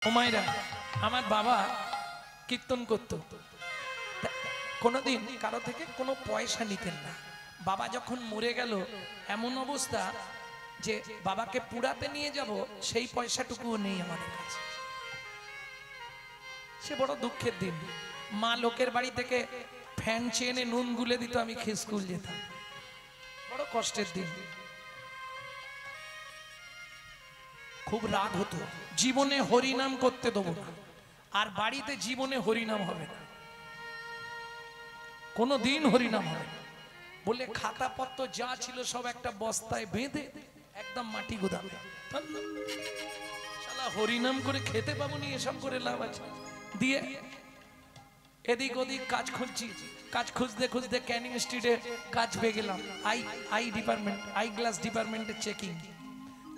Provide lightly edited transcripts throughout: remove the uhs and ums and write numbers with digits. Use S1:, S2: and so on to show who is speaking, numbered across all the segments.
S1: ও মায়েরা, আমার বাবা কীর্তন করত, কোনোদিন কারো থেকে কোনো পয়সা নিতেন না। বাবা যখন মরে গেল, এমন অবস্থা যে বাবাকে পুরাতে নিয়ে যাব সেই পয়সাটুকুও নেই আমাদের কাছে। সে বড় দুঃখের দিন। মা লোকের বাড়ি থেকে ফ্যান চেনে নুন গুলে দিত, আমি খেয়ে স্কুল যেতাম। বড় কষ্টের দিন। খুব রাগ হতো, জীবনে হরিনাম করতে দেবো না, আর বাড়িতে জীবনে হরিনাম হবে না, কোনো দিন হরিনাম হবে না বলে খাতাপত্র যা ছিল সব একটা বস্তায় বেঁধে একদম মাটি গোদামে। শালা হরিনাম করে খেতে পাবো নি, এসব করে লাভ আছে। দিয়ে এদিক ওদিক কাজ খুঁজছি, কাজ খুঁজতে খুঁজতে ক্যানিং স্ট্রিটে কাজ পেয়ে গেলাম। আই ডিপার্টমেন্ট, আই গ্লাস ডিপার্টমেন্টে চেকিং,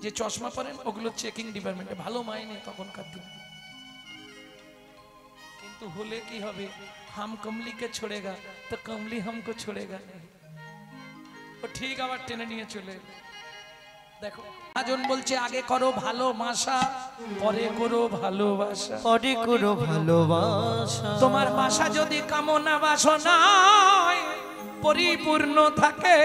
S1: যে চশমা পরেন ওগুলো চেকিং ডিপার্টমেন্টে, ভালো মাইনে তখনকার দিন। কিন্তু হলে কি হবে, হাম কমলিকে ছোড়েগা তো কমলি হামকো ছোড়েগা। ও ঠিক আবার টেনে নিয়ে চলে। দেখো আজন বলছে আগে করো ভালোবাসা, পরে করো ভালোবাসা,
S2: পরে করো ভালোবাসা।
S1: তোমার বাসা যদি কামনা বাসনায় পরিপূর্ণ থাকে,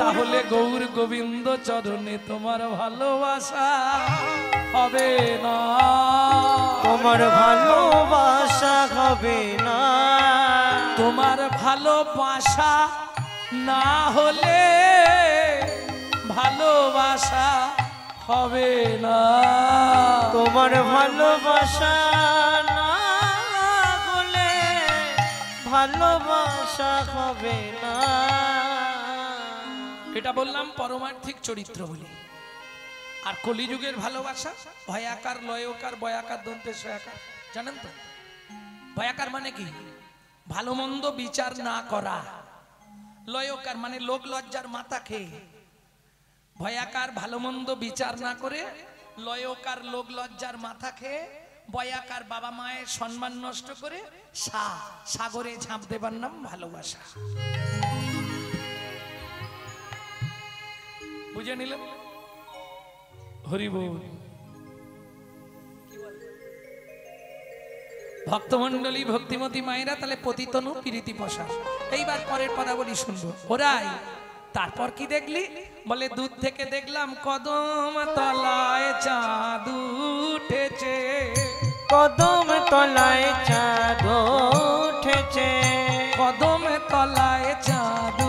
S1: তাহলে গৌর গোবিন্দ চরণে তোমার ভালোবাসা হবে না।
S2: তোমার ভালোবাসা হবে না।
S1: তোমার ভালোবাসা না হলে ভালোবাসা হবে না।
S2: তোমার ভালোবাসা না হলে ভালোবাসা হবে না।
S1: এটা বললাম পারমার্থিক চরিত্র বলি। আর কলিযুগের ভালোবাসা ভয়াকার, লয়কার, বয়াকার, দন্তে সয়াকার, জানেন তো? ভয়াকার মানে কি? ভালো মন্দ বিচার না করা। লয়কার মানে লোক লজ্জার মাথা খেয়ে। ভয়াকার ভালো মন্দ বিচার না করে, লয়কার লোক লজ্জার মাথা খেয়ে, বয়াকার বাবা মায়ের সম্মান নষ্ট করে সাগরে ঝাঁপ দেবার নাম ভালোবাসা। বুঝে নিলেন? হরি বল। ভক্তমন্ডলী, ভক্তিমতী মায়েরা, তাহলে পতিতনু প্রীতি পশা। এইবার পরের পদাবলী শুনবো। ওরাই তারপর কি দেখলি? বলে দুধ থেকে দেখলাম কদম তলায় চাঁদ উঠেছে,
S2: কদম তলায় চাঁদ উঠেছে,
S1: কদম তলায় চাঁদ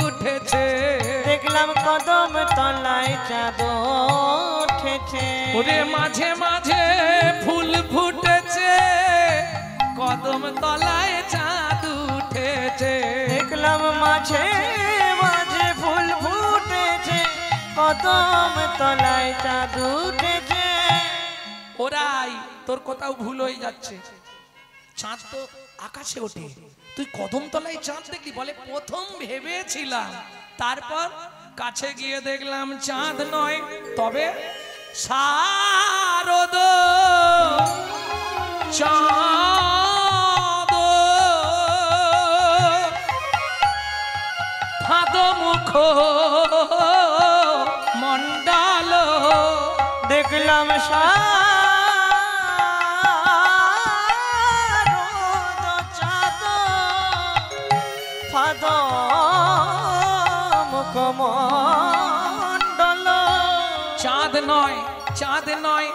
S1: উঠেছে।
S2: দেখলাম কদম তলায় চাঁদ উঠেছে।
S1: ওরে মাঝে মাঝে ফুল ফুটেছে, কদম তলায় চাঁদ উঠেছে।
S2: দেখলাম মাঝে মাঝে ফুল ফুটেছে, কদম তলায় চাঁদ উঠেছে।
S1: ওরাই তোর কোথাও ভুল হয়ে যাচ্ছে। চাঁদ তো আকাশে ওঠে, তুই কদম তলায় চাঁদ দেখলি? বলে প্রথম ভেবেছিলাম, তারপর কাছে গিয়ে দেখলাম চাঁদ নয়, তবে শারদ চাঁদ ফাদ মুখ মন্ডাল।
S2: দেখলাম চাঁদ ফাদ মুখ মন্ডল।
S1: চাঁদ নয়, চাঁদ নয়,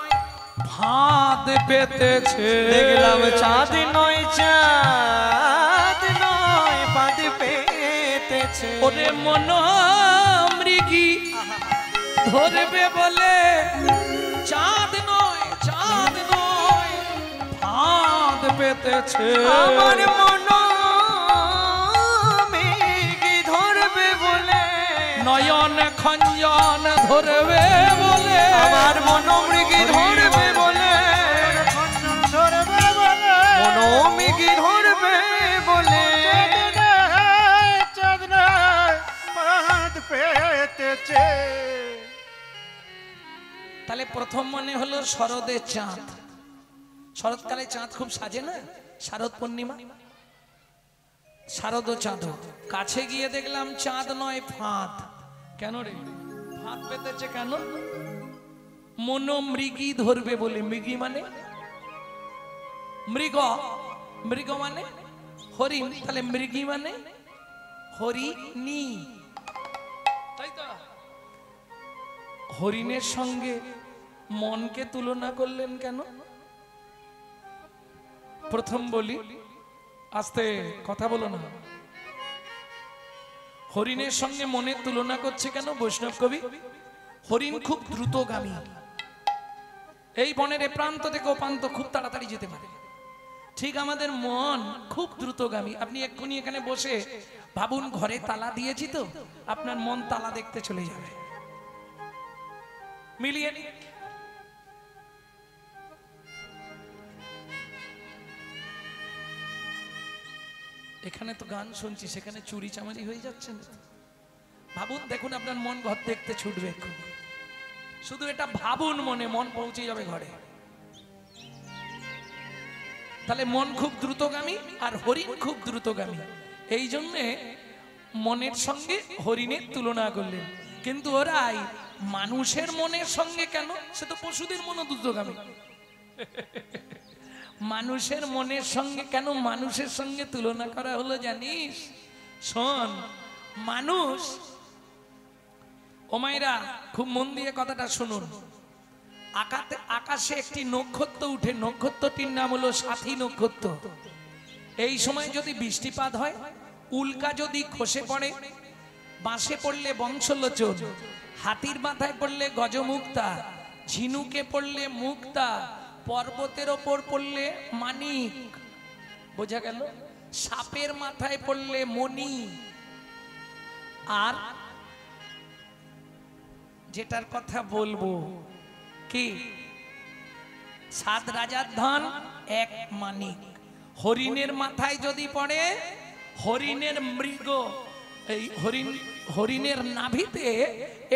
S1: ভাঁদ পেতেছে।
S2: দেখলাম চাঁদ নয়, চাঁদ নয়, ফাঁদ পেতেছে।
S1: ওরে মন মৃগী ধরবে বলে চাঁদ নয়, চাঁদ নয়, ভাঁদ পেতেছে।
S2: আমার মন মৃগী ধরবে বলে,
S1: নয়ন খঞ্জন ধরবে বলে,
S2: আমার মন মৃগী ধরবে বলে, মন মৃগী ধরবে বলে, চাঁদ ফাঁদ পেতেছে।
S1: তাহলে প্রথম মনে হলো শরদের চাঁদ। শরৎকালে চাঁদ খুব সাজে না, শারদ পূর্ণিমা, শারদ চাঁদ। কাছে গিয়ে দেখলাম চাঁদ নয়, ফাঁদ। কেন রে ফাঁদ পেতেছে কেন? মন মৃগী ধরবে বলে। মৃগী মানে মৃগ, মৃগ মানে হরিণ, তাহলে মৃগী মানে হরিণী, তাই তো? হরিণের সঙ্গে মনকে তুলনা করলেন কেন? প্রথম বলি, আস্তে কথা বলো না। হরিণের সঙ্গে মনের তুলনা করছে কেন বৈষ্ণব কবি? হরিণ খুব দ্রুতগামী, এই বনের এ প্রান্ত থেকে ও প্রান্ত খুব তাড়াতাড়ি যেতে পারে। ঠিক আমাদের মন খুব দ্রুতগামী। আপনি এক্ষুনি এখানে বসে ভাবুন, ঘরে তালা দিয়েছি তো, আপনার মন তালা দেখতে চলে যাবে। মিলিয়ে নি। এখানে তো গান শুনছি, সেখানে চুরি চামারি হয়ে যাচ্ছে না? ভাবুন, দেখুন আপনার মন ঘর দেখতে ছুটবে এক্ষুনি। শুধু এটা ভাবুন, মনে মন পৌঁছে যাবে ঘরে। তাহলে মন খুব দ্রুতগামী আর হরিণ খুব দ্রুতগামী, এই জন্যে মনের সঙ্গে হরিণের তুলনা করলেন। কিন্তু ওরাই মানুষের মনের সঙ্গে কেন? সে তো পশুদের মনও দ্রুতগামী। মানুষের মনের সঙ্গে কেন মানুষের সঙ্গে তুলনা করা হলো জানিস? শোন, মানুষ, ও মায়েরা খুব মন দিয়ে কথাটা শুনুন। আকাশে একটি নক্ষত্র উঠে, নক্ষত্রটির নাম হলো সাথী নক্ষত্র। এই সময় যদি বৃষ্টিপাত হয়, উল্কা যদি খসে পড়ে, বাঁশে পড়লে বংশলোচন, হাতির মাথায় পড়লে গজমুক্তা, ঝিনুকে পড়লে মুক্তা, পর্বতের ওপর পড়লে মানিক, বোঝা গেল? সাপের মাথায় পড়লে মণি, আর যেটার কথা বলবো কি, 7 রাজার ধন 1 মানিক। হরিণের মাথায় যদি পড়ে, হরিণের মৃগ, এই হরিণের নাভিতে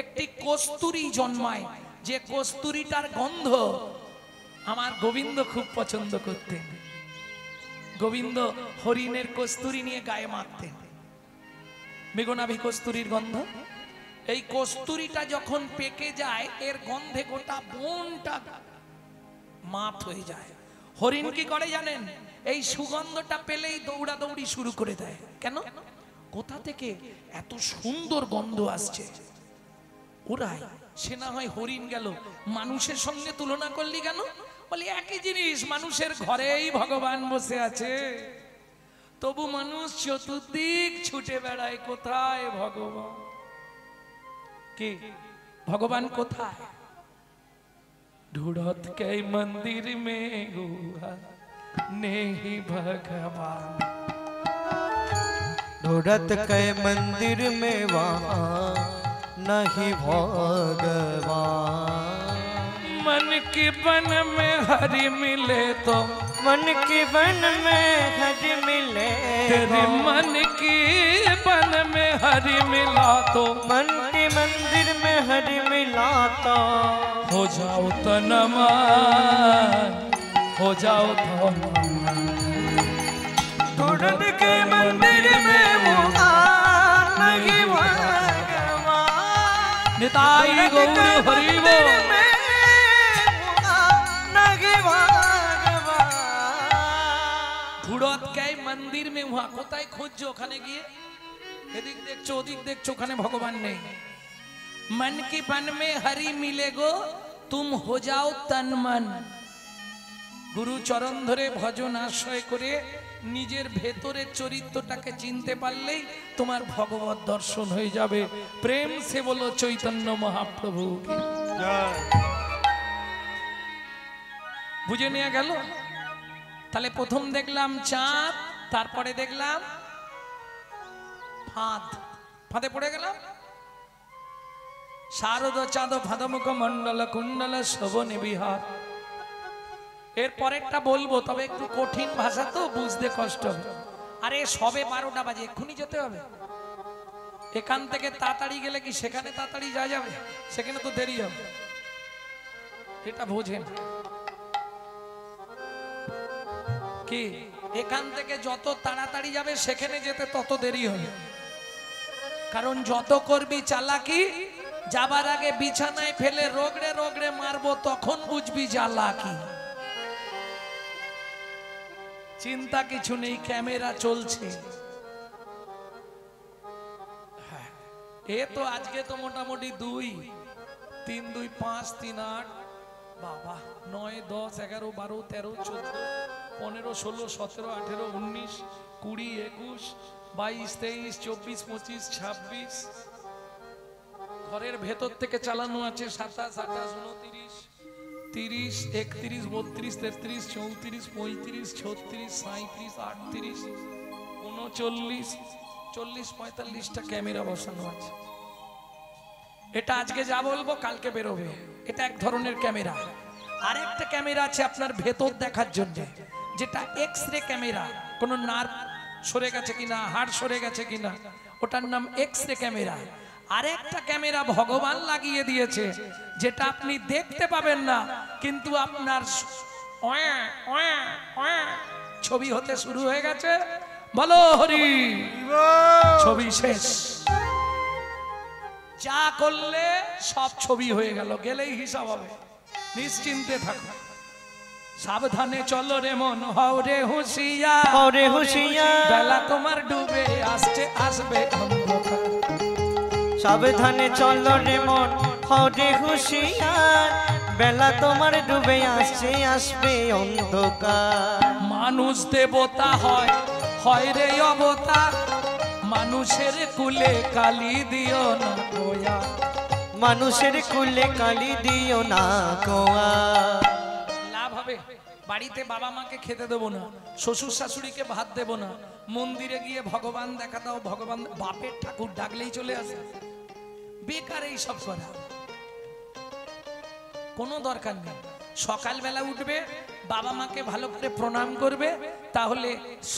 S1: একটি কস্তুরী জন্মায়, যে কস্তুরীটার গন্ধ আমার গোবিন্দ খুব পছন্দ করতেন। গোবিন্দ হরিণের কস্তুরী নিয়ে গায়ে মাখতেন, মৃগনাভি কস্তুরীর গন্ধ। এই কস্তুরীটা যখন পেকে যায়, এর গন্ধে গোটা বনটা মাত হয়ে যায়। হরিণ কি করে জানেন? এই সুগন্ধটা পেলেই দৌড়াদৌড়ি শুরু করে দেয়। কেন? কোথা থেকে এত সুন্দর গন্ধ আসছে? ওরাই। সে না হয় হরিণ গেল, মানুষের সঙ্গে তুলনা করলি কেন? বলি একই জিনিস, মানুষের ঘরেই ভগবান বসে আছে, তবু মানুষ চতুর্দিক ছুটে বেড়ায়, কোথায় ভগবান? কি ভগবান কোথায়? ढूंढत के मंदिर में गुहा नहीं भगवान,
S2: ढूंढत के मंदिर में वहाँ नहीं भगवान।
S1: मन की बन में हरि मिले तो,
S2: मन के वन में हरि मिले,
S1: तेरे मन की बन में हरि मिला तो,
S2: मन के मंदिर में हरि मिलाता,
S1: हो जाओ तनमान, हो जाओ तनमान।
S2: ढूंढत के मंदिर में वहाँ नहीं भगवान,
S1: निताई गौर हरि बोल। ढूंढत के मंदिर में वहाँ, কোথায় খুঁজছো? ওখানে গিয়ে এদিক দেখছো, ওদিক দেখছো, ওখানে ভগবান নেই। मन की बन में हरि मिलेगो, तुम हो जाओ तन मन। गुरु चरण धरे भजन आश्रय करे নিজের ভেতরের চরিত্রটাকে চিনতে পারলেই তোমার ভগবত দর্শন হয়ে যাবে। প্রেম সে বলো চৈতন্য মহাপ্রভু কি জয়। বুঝে নিয়ে গেল? তাহলে প্রথম দেখলাম চাঁদ, তারপরে দেখলাম ফাঁদ, ফাঁদে পড়ে গেলাম। শারদ চাঁদ ভাদমুখ মন্ডল কুণ্ডল শোভনে বিহার। এর পরেরটা বলবো, তবে একটু কঠিন ভাষা তো, বুঝতে কষ্ট হবে। আরে সবে 12টা বাজে, এক্ষুনি যেতে হবে। এখান থেকে তাড়াতাড়ি গেলে কি সেখানে তাড়াতাড়ি যাওয়া যাবে? সেখানে তো দেরি হবে, এটা বোঝেন কি? এখান থেকে যত তাড়াতাড়ি যাবে সেখানে যেতে তত দেরি হবে। কারণ যত করবি চালাকি, যাবার আগে বিছানায় ফেলে রোগড়ে রোগড়ে মারবো, তখন বুঝবি জ্বালাকি। চিন্তা কিছু নেই, ক্যামেরা চলছে। হ্যাঁ, এ তো আজকে তো মোটামুটি 2 3 2 5 3 8 বাবা 9 10 11 12 13 14 15 16 17 18 19 20 21 22 23 24 25 26 ঘরের ভেতর থেকে চালানো আছে 27 28 29 30 31 32 33 34 35 36 37 38 39 40 45টা ক্যামেরা বসানো আছে। এটা আজকে যা বলবো কালকে বেরোবে। এটা এক ধরনের ক্যামেরা। আরেকটা ক্যামেরা আছে আপনার ভেতর দেখার জন্য, যেটা এক্স-রে ক্যামেরা। কোনো নার্ভ সরে গেছে কিনা, হাড় সরে গেছে কিনা, ওটার নাম এক্স-রে ক্যামেরা। আরেকটা ক্যামেরা ভগবান লাগিয়ে দিয়েছে, যেটা আপনি দেখতে পাবেন না, কিন্তু আপনার ছবি হতে শুরু হয়ে গেছে। বলো হরি, ছবি শেষ। যা করলে সব ছবি হয়ে গেল, গেলেই হিসাব হবে। নিশ্চিন্তে থাকো, সাবধানে চলো রে মন, হও রে হুঁশিয়ার,
S2: হও রে হুঁশিয়ার।
S1: বেলা তোমার ডুবে আসছে, আসবে অন্ধকার।
S2: সাবধানে চলো রে মন, হও রে হুঁশিয়ার, বেলা তোমার ডুবে আসছে, আসবে অন্ধকার।
S1: মানুষ দেবতা হয়, হয় রে অবতার, মানুষের কুলে কালি দিও না গোয়া।
S2: মানুষের কুলে কালি দিও না কোয়া।
S1: লাভ হবে? বাড়িতে বাবা মাকে খেতে দেবো না, শ্বশুর শাশুড়িকে ভাত দেবো না, মন্দিরে গিয়ে ভগবান দেখা দাও, ভগবান বাপের ঠাকুর ডাকলেই চলে আসে। বেকার এই সব করা, কোনো দরকার নেই। সকালবেলা উঠবে, বাবা মাকে ভালো করে প্রণাম করবে, তাহলে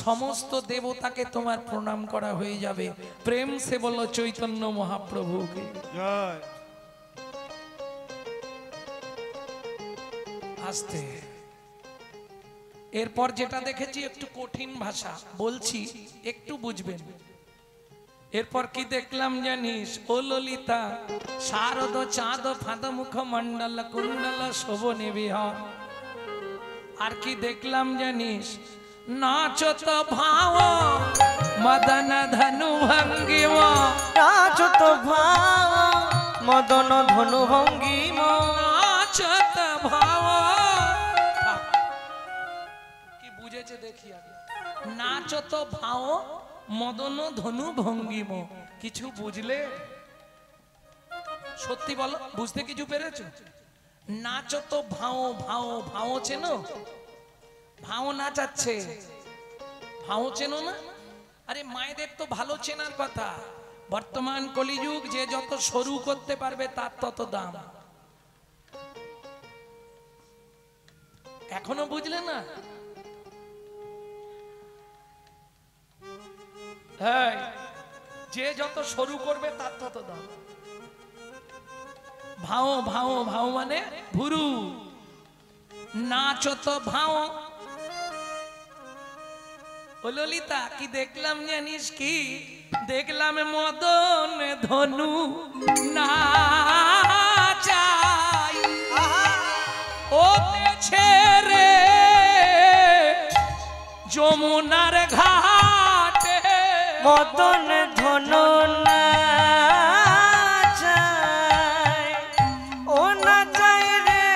S1: সমস্ত দেবতাকে তোমার প্রণাম করা হয়ে যাবে। প্রেম সে বলো চৈতন্য মহাপ্রভুকে
S3: জয়।
S1: আসতে। এরপর যেটা দেখেছি একটু কঠিন ভাষা বলছি, একটু বুঝবেন। এরপর কি দেখলাম জানিস ও ললিতা? শারদ চাঁদ ফাঁদ মুখ মন্ডল কুণ্ডল শোভনে বিহার। আর কি দেখলাম জানিস? নাচত ভাও মদন ধনু ভঙ্গিম।
S2: নাচত ভাও মদন ধনু ভঙ্গিম।
S1: নাচত ভাও, কি বুঝেছে দেখি আগে। নাচত ভাও মদন ধনু ভঙ্গিম, কিছু বুঝলে? সত্যি বলো, বুঝতে কিছু পেরেছো? নাচত ভাও, ভাও ভাও চেনো? ভাও নাচাচ্ছে, ভাও চেনো না? আরে মায়েদের তো ভালো চেনার কথা। বর্তমান কলিযুগ, যে যত সরু করতে পারবে তার তত দাম। এখনো বুঝলে না? হ্যাঁ, যে যত সরু করবে তার তত দাম। ভাও ভাও ভাও মানে ভুরু। নাচত ভাও। ও ললিতা, কি দেখলাম জানিস? কি দেখলাম? মদন ধনু নাচাই ও ছেড়ে যমুনার ঘাটে।
S2: মদন ধনু নাচায় ও নাচায় রে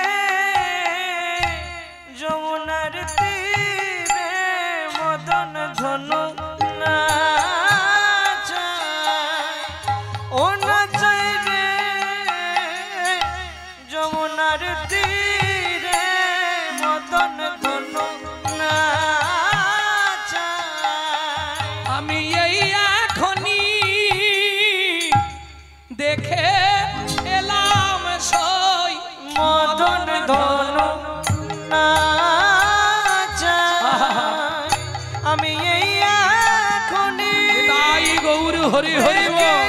S2: যমুনার তীরে। মদন ধনু নাচায় ও নাচায় রে যমুনার তীরে। মদন ধনু নাচায়।
S1: আমি এই এখনি দেখে এলাম সই
S2: মদন ধনু নাচায়। আমি এই এখনি
S1: তাই গৌর হরি হরি বল।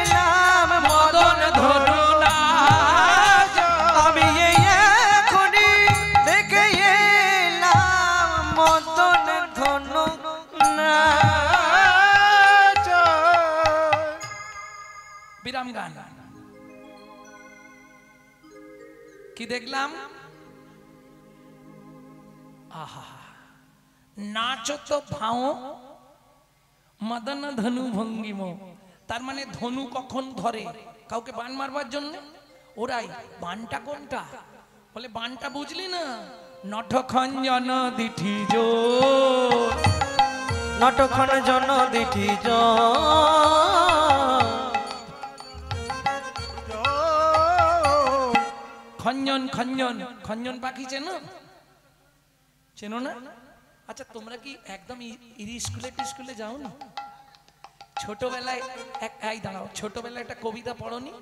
S2: এলাম মদন ধনু নাচায়। আমি এই এখনি দেখে এলাম মদন ধনু নাচায়।
S1: বিরাম গান। কি দেখলাম? আহা, নাচো তো ভাও মদন ধনু ভঙ্গিম, তার মানে ধনু কখন ধরে কাউকে বান মারবার জন্য, ওরাই বানটা কোনটা, বলে বানটা বুঝলি না, নটখঞ্জন দিঠি জোর,
S2: নটখন জন দিঠি
S1: খঞ্জন খঞ্জন খঞ্জন পাখি চেনো, চেনো না? আচ্ছা তোমরা কি একদম স্কুলে যাও না? ছোটবেলায় দাঁড়াও, ছোটবেলায় একটা কবিতা পড়নি?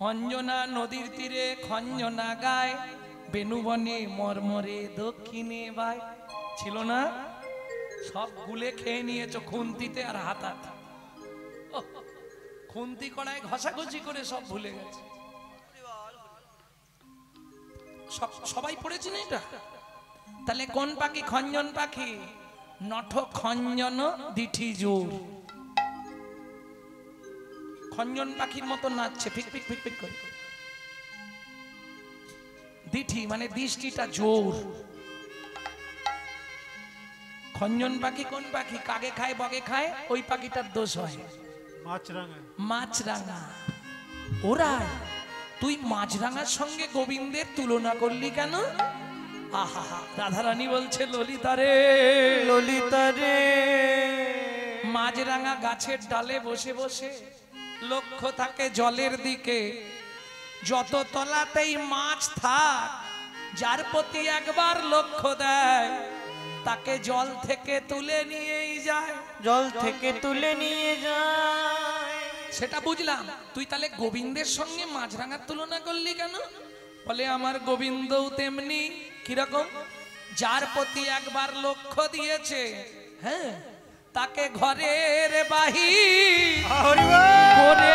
S1: অঞ্জনা নদীর তীরে খঞ্জনা গায়, বেনুবনে মরমরে দক্ষিণে বায়, ছিল না? সব গুলে খেয়ে নিয়েছো খুন্তিতে আর হাতাতে, খুন্তি কড়ায় ঘষাঘষি করে সব ভুলে গেছে। সবাই পড়েছি না এটা? তাহলে কোন পাখি? খঞ্জন পাখি। নঠ খঞ্জন দিঠি জোর, খঞ্জন পাখির মতো নাচছে ফিক ফিক ফিক ফিক করে। দিঠি মানে দৃষ্টিটা জোর। খঞ্জন পাখি কোন পাখি? কাগে খায় বগে খায়, ওই পাখিটার দোষ হয় মাছরাঙা। ওরাই তুই মাছরাঙার সঙ্গে গোবিন্দের তুলনা করলি কেন? আহা, রাধারানী বলছে ললিতা রে,
S2: ললিতা রে,
S1: মাছরাঙা গাছের ডালে বসে বসে লক্ষ্য থাকে জলের দিকে, যত তলাতেই মাছ থাক, যার প্রতি একবার লক্ষ্য দেয় তাকে জল থেকে তুলে নিয়েই যায়,
S2: জল থেকে তুলে নিয়ে যায়।
S1: সেটা বুঝলাম। তুই তাহলে গোবিন্দের সঙ্গে মাছরাঙার তুলনা করলি কেন? বলে আমার গোবিন্দও তেমনি। কিরকম? যার প্রতি একবার লক্ষ্য দিয়েছে, হ্যাঁ, তাকে ঘরের বাহির করে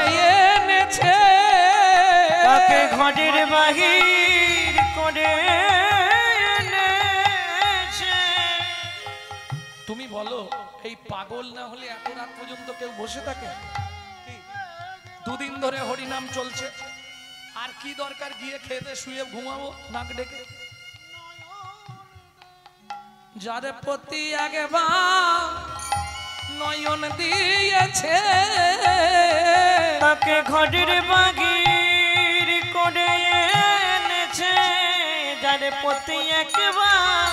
S1: এনেছে,
S2: তাকে ঘরের বাহির করে এনেছে।
S1: তুমি বলো এই পাগল না হলে এত রাত পর্যন্ত কেউ বসে থাকে? দুদিন ধরে হরিনাম চলছে, আর কি দরকার গিয়ে খেতে শুয়ে ঘুমাবো নাক ডেকে? যার প্রতি একবার নয়ন দিয়েছে,
S2: তাকে ঘরের বাহির করে এনেছে, যার প্রতি একবার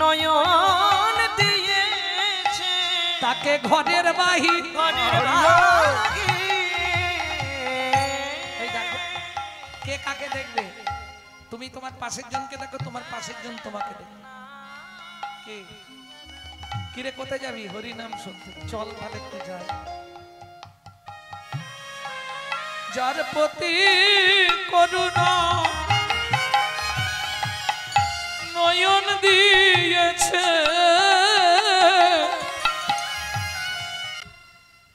S2: নয়ন দিয়েছে,
S1: তাকে ঘরের বাহির।
S2: ঘরের বাহির।
S1: এই দেখো কে কাকে দেখবে? তুমি তোমার পাশের জনকে দেখো, তোমার পাশের জন তোমাকে দেখবে। কে? কিরে কোথায় যাবি? হরিনাম শুনতে চল, ভালো একটু যাই। যার প্রতি করুণা নয়ন দিয়েছে,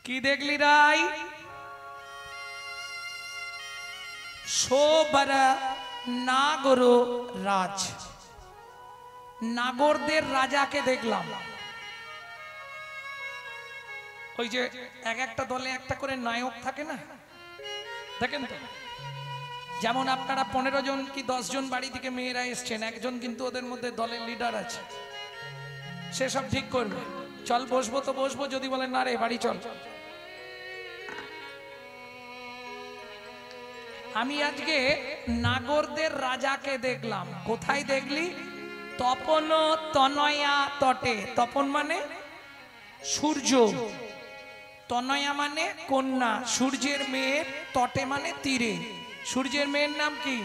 S1: কি দেখলি রাই? সোবরা নাগর রাজ, নাগরদের রাজাকে দেখলাম। ওই যে এক একটা দলে একটা করে নায়ক থাকে না, দেখেন তো? যেমন আপনারা 15 জন কি 10 জন বাড়ি থেকে মেয়েরা এসছেন, একজন কিন্তু ওদের মধ্যে দলের লিডার আছে, সে সব ঠিক করবে। চল বসবো তো বসবো, যদি বলেন না রে বাড়ি চল। আমি আজকে নাগরদের রাজাকে দেখলাম। কোথায় দেখলি? তপন তনয়া তটে। তপন মানে সূর্য, তনয়া মানে কন্যা, সূর্যের মেয়ের, তটে মানে তীরে। সূর্যের মেয়ের নাম কি?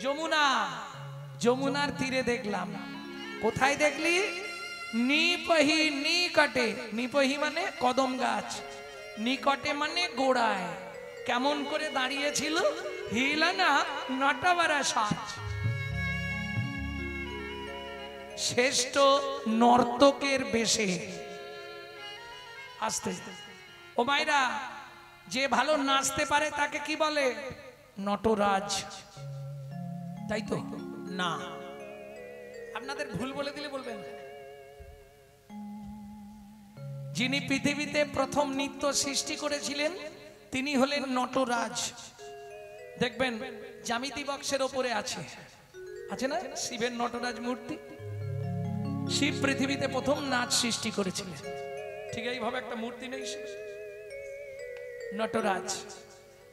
S1: যমুনা। যমুনার তীরে দেখলাম। কোথায় দেখলি? নিপহি নিকটে। নিপহি মানে কদম গাছ, নিকটে মানে গোড়ায়। কেমন করে দাঁড়িয়েছিল? হিলানা নটাবারা সাজ, শ্রেষ্ঠ নর্তকের বেশে। আস্তে ও মাইরা, যে ভালো নাচতে পারে তাকে কি বলে? নটরাজ, তাই তো? না, আপনাদের ভুল বলে দিলে বলবেন। যিনি পৃথিবীতে প্রথম নৃত্য সৃষ্টি করেছিলেন তিনি হলেন নটরাজ। দেখবেন জ্যামিতি বক্সের ওপরে আছে, আছে না শিবের নটরাজ মূর্তি? শিব পৃথিবীতে প্রথম নাচ সৃষ্টি করেছিলেন। ঠিক এইভাবে একটা মূর্তি নেই নটরাজ,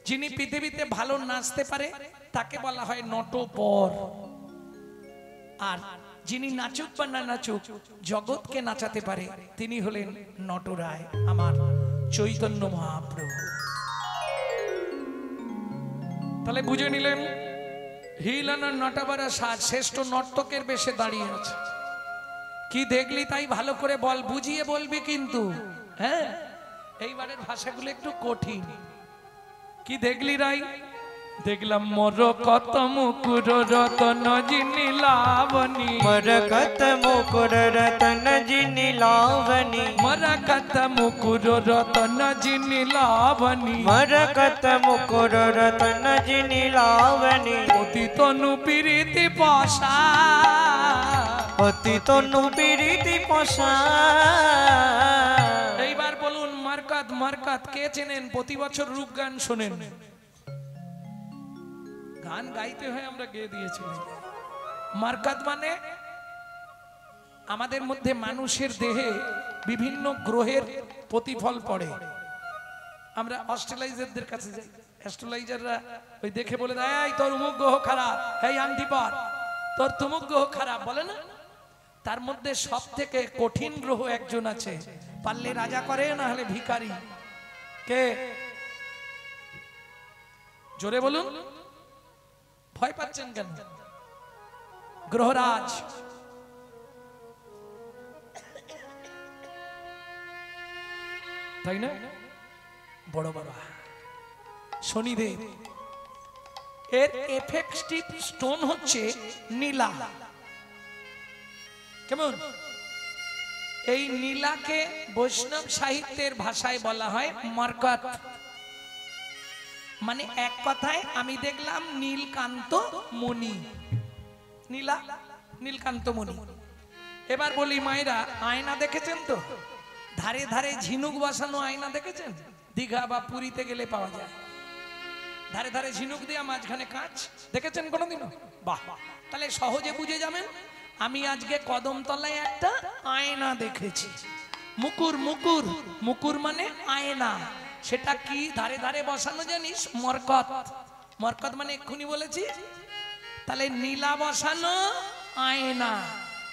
S1: যিনি পৃথিবীতে ভালো নাচতে পারে তাকে বলা হয় নটবর। আর যিনি নাচুক বা না নাচুক জগৎকে নাচাতে পারে তিনি হলেন নটরায়, আমার চৈতন্য মহাপ্রভু। তাহলে বুঝে নিলেন হিলানার নটাবারা সাজ শ্রেষ্ঠ নর্তকের বেশে দাঁড়িয়ে আছে। কি দেখলি তাই ভালো করে বল, বুঝিয়ে বলবি কিন্তু। হ্যাঁ, এইবারের ভাষাগুলো একটু কঠিন। কি দেখলি রাই? দেখলাম মরকত মুকুর রতন জিনি লাবণী,
S2: मरकत मुकुर रतन जिनि लावनी,
S1: মরকত মুকুর রতন জিনি লাবণী,
S2: मरकत मुकुर रतन जिनि लावनी,
S1: অতি তনু প্রীতি পশা,
S2: অতি তনু প্রীতি পশা।
S1: এইবার বলুন মারকাত মারকাত কে চেনেন? প্রতি বছর রূপ গান শোনেন, গান গাইতে হয়, আমরা গেয়ে দিয়েছিলাম। মারকাত মানে আমাদের মধ্যে মানুষের দেহে বিভিন্ন গ্রহের প্রতিফল পড়ে। আমরা অস্ট্রেলাইজারদের কাছে যাই, অ্যাস্ট্রোলাইজাররা ওই দেখে বলে দেয় এই তোর অমুক গ্রহ খারাপ, এই আংটি পর, তোর তমুক গ্রহ খারাপ, বলে না? তার মধ্যে সব থেকে কঠিন গ্রহ একজন আছে, পারলে রাজা করে না হলে ভিখারি। কে? জোরে বলুন, ভয় পাচ্ছেন কেন? গ্রহরাজ। তাই না? বড় বাবা শনিদেব, এর এফেক্টিভ স্টোন হচ্ছে নীলা। কেমন? এই নীলাকে বৈষ্ণব সাহিত্যের ভাষায় বলা হয় মারকাত। মানে এক কথায় আমি দেখলাম নীলকান্ত মণি, নীলা নীলকান্ত মণি। এবার বলি মায়েরা, আয়না দেখেছেন তো? ধারে ধারে ঝিনুক বসানো আয়না দেখেছেন? দীঘা বা পুরীতে গেলে পাওয়া যায়, ধারে ধারে ঝিনুক দিয়া মাঝখানে কাঁচ, দেখেছেন কোনোদিনও? বাহ, তাহলে সহজে বুঝে যাবেন। আমি আজকে কদমতলায় একটা আয়না দেখেছি। মুকুর মুকুর মুকুর মানে আয়না, সেটা কি ধারে ধারে বসানো জানিস? মরকত। মরকত মানে এক্ষুনি বলেছি। তাহলে নীলা বসানো আয়না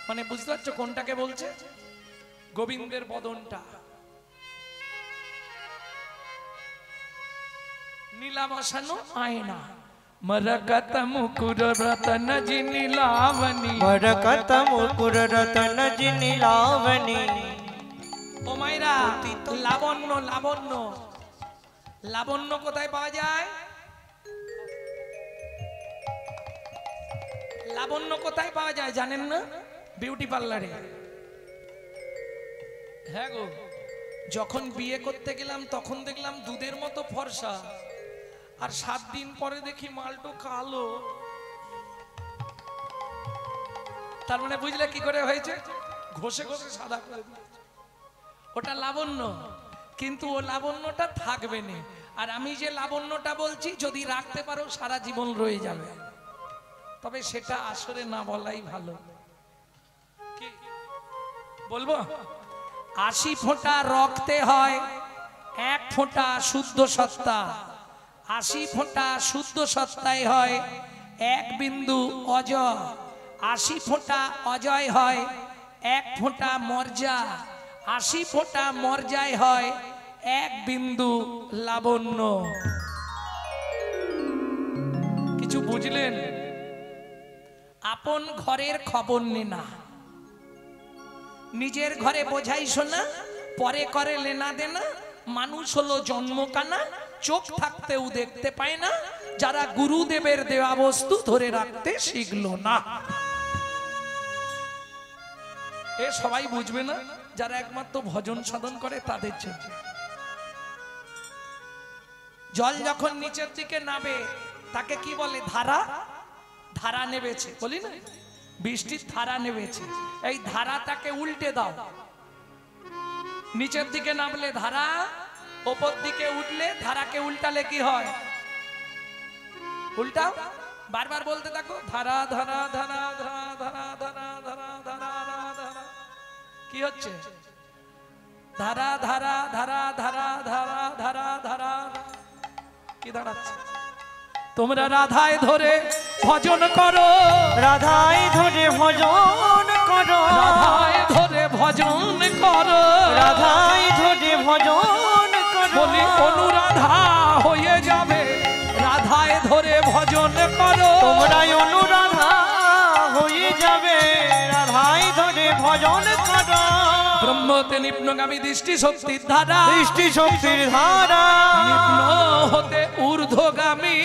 S1: মানে বুঝতে পারছো কোনটাকে বলছে? গোবিন্দের বদনটা। নীলা বসানো আয়না। মরকত মুকুর রতন জিনি লাবণী,
S2: मरकत मुकुर रतन जिनि लावनी।
S1: ও মাইরা, লাবণ্য লাবণ্য লাবণ্য কোথায় পাওয়া যায়? লাবণ্য কোথায় পাওয়া যায় জানেন না? বিউটি পার্লারে। হ্যাঁ গো, যখন বিয়ে করতে গেলাম তখন দেখলাম দুধের মতো ফর্সা, আর 7 দিন পরে দেখি মালটো কালো। তার মানে বুঝলে কি করে হয়েছে? ঘষে ঘষে সাদা করে দিয়েছে। ওটা লাবণ্য, কিন্তু ও লাবণ্যটা থাকবে না। আর আমি যে লাবণ্যটা বলছি যদি রাখতে পারো সারা জীবন রয়ে যাবে, তবে সেটা আসরে না বলাই ভালো। কি বলবো? 80 ফোঁটা রক্তে হয় 1 ফোঁটা শুদ্ধ সত্তা, 80 ফোঁটা শুদ্ধ সত্তায় হয় 1 বিন্দু অজয়, 80 ফোঁটা অজয় হয় 1 ফোঁটা মর্যা, 80 ফোঁটা মর্যায় হয় 1 বিন্দু লাবণ্য। কিছু বুঝলেন? আপন ঘরের খবর নে না, নিজের ঘরে বোঝাই শোনা, পরে করে লেনা দেনা। মানুষ হলো জন্মকানা, চোখ থাকতেও দেখতে পায় না, যারা গুরুদেবের দেওয়া বস্তু ধরে রাখতে শিখলো না। এ সবাই বুঝবে না, যারা একমাত্র ভজন সাধন করে তাদের জন্য। জল যখন নিচের দিকে নামে তাকে কি বলে? ধারা। ধারা নেমেছে, বলি না, বৃষ্টির ধারা নেমেছে। এই ধারাটাকে উল্টে দাও, নিচের দিকে নামলে ধারা, ওপর দিকে উঠলে ধারাকে উল্টালে কি হয়? উল্টাও, বারবার বলতে থাকো ধারা ধারা ধারা ধারা ধারা ধারা ধারা ধারা ধারা। কি হচ্ছে? ধারা ধারা ধারা ধারা ধারা ধারা ধারা কি দাঁড়াচ্ছে? তোমরা রাধায় ধরে ভজন করো,
S2: রাধাই ধরে ভজন করো,
S1: রাধায় ধরে ভজন করো,
S2: রাধাই ধরে ভজন করো।
S1: বলি অনুরাধা হয়ে যাবে, রাধায় ধরে ভজন করো।
S2: তোমরা অনুরাধা হয়ে যাবে, রাধাই ধরে ভজন করো।
S1: ব্রহ্মতে নিম্নগামী দৃষ্টি শক্তির ধারা,
S2: দৃষ্টি শক্তির ধারা,
S1: নিম্ন হতে ঊর্ধ্বগামী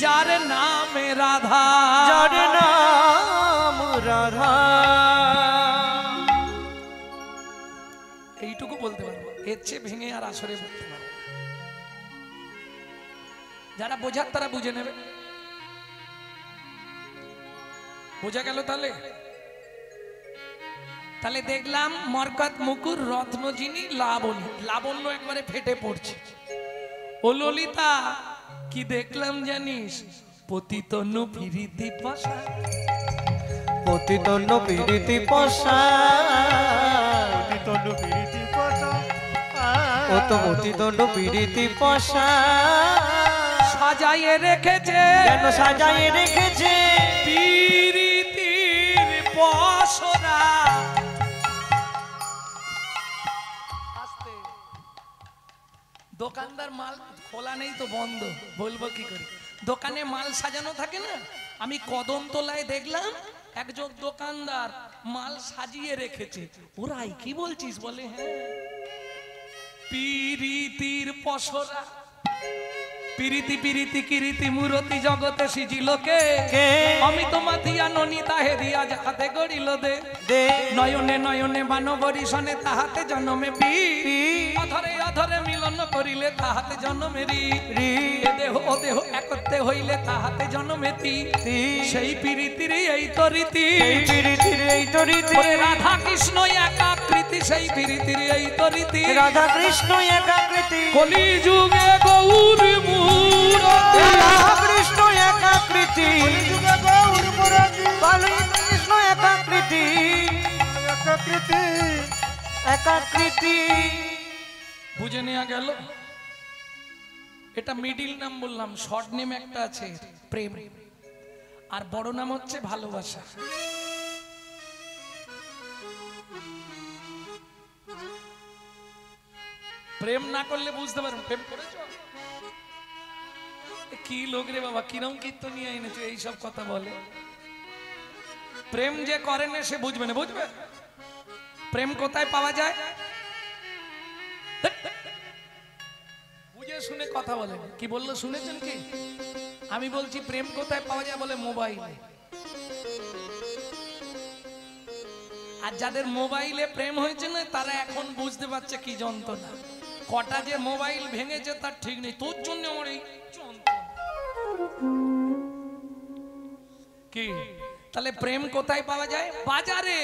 S1: যার নামে রাধা,
S2: যার নাম রাধা।
S1: এইটুকু বলতে পারবো, এর চেয়ে ভেঙে আর আসরে বলতে পারবো। যারা বোঝার তারা বুঝে নেবে। বোঝা গেল? তাহলে তাহলে দেখলাম মরকত মুকুর রত্ন যিনি লাবণী, লাবণ্য একবারে ফেটে পড়ছে। ও ললিতা কি দেখলাম জানিস? পতিতনু ফিরিতি পাশা,
S2: পতিতন্য পীড়িতি পশা,
S3: পতিতনু পীড়িতি পশা,
S2: ও তো পতিতন্য পীড়িতি পশা।
S1: সাজাইয়ে রেখেছে,
S2: কেন সাজায় রেখেছে?
S1: পীড়িতির পসরা। আস্তে। দোকানদার মাল খোলা নেই তো বন্ধ, বলবো কি করে? দোকানে মাল সাজানো থাকে না, আমি কদমতলায় দেখলাম একজন দোকানদার মাল সাজিয়ে রেখেছে। ওরাই কি বলছিস? বলে হ্যাঁ, পীড়িতির পসরা। পিরিতি পিরিতি কিরিতি মুরতি জগতে সিজিল কে?
S2: কে?
S1: অমিত মাথিয়া ননিতা হেরিয়া যাহাতে গড়িল দে,
S2: দে
S1: নয়নে নয়নে বানবরিশনে তাহাতে জন্মে বি, অধরে অধরে মিলন করিলে তাহাতে জন্মেরি, এ দেহ ও দেহ একত্রে হইলে তাহাতে জন্মেতি, সেই পিরিতির এই তো রীতি,
S2: এই পীড়িতির এই তো রীতি।
S1: ওরে রাধা কৃষ্ণ একাকৃতি, সেই পিরিতির এই তো রীতি।
S2: রাধা কৃষ্ণ একাকৃতি,
S1: কলি যুগে গৌর মূরতি,
S2: রাধা কৃষ্ণ একাকৃতি,
S3: যুগে গৌর মুরারি,
S2: কালী কৃষ্ণ একাকৃতি,
S3: একাকৃতি,
S2: একাকৃতি।
S1: বুঝে নেওয়া গেল? এটা মিডিল নাম বললাম, শর্ট নেম একটা আছে প্রেম, আর বড় নাম হচ্ছে ভালোবাসা। প্রেম না করলে বুঝতে পারবেন। প্রেম করেছো? কি লোক রে বাবা, কিরম কীর্তন নিয়ে এনেছো, এইসব কথা বলে। প্রেম যে করে না সে বুঝবে না, বুঝবে? প্রেম কোথায় পাওয়া যায়? বুঝে শুনে কথা বলেন। কি বললো শুনেছেন কি? আমি বলছি প্রেম কোথায় পাওয়া যায়, বলে মোবাইলে। আর যাদের মোবাইলে প্রেম হয়েছে না, তারা এখন বুঝতে পারছে কি যন্ত্রণা। কটা যে মোবাইল ভেঙেছে তার ঠিক নেই, তোর জন্য আমার এই যন্ত্রণা। কি তাহলে প্রেম কোথায় পাওয়া যায়? বাজারে।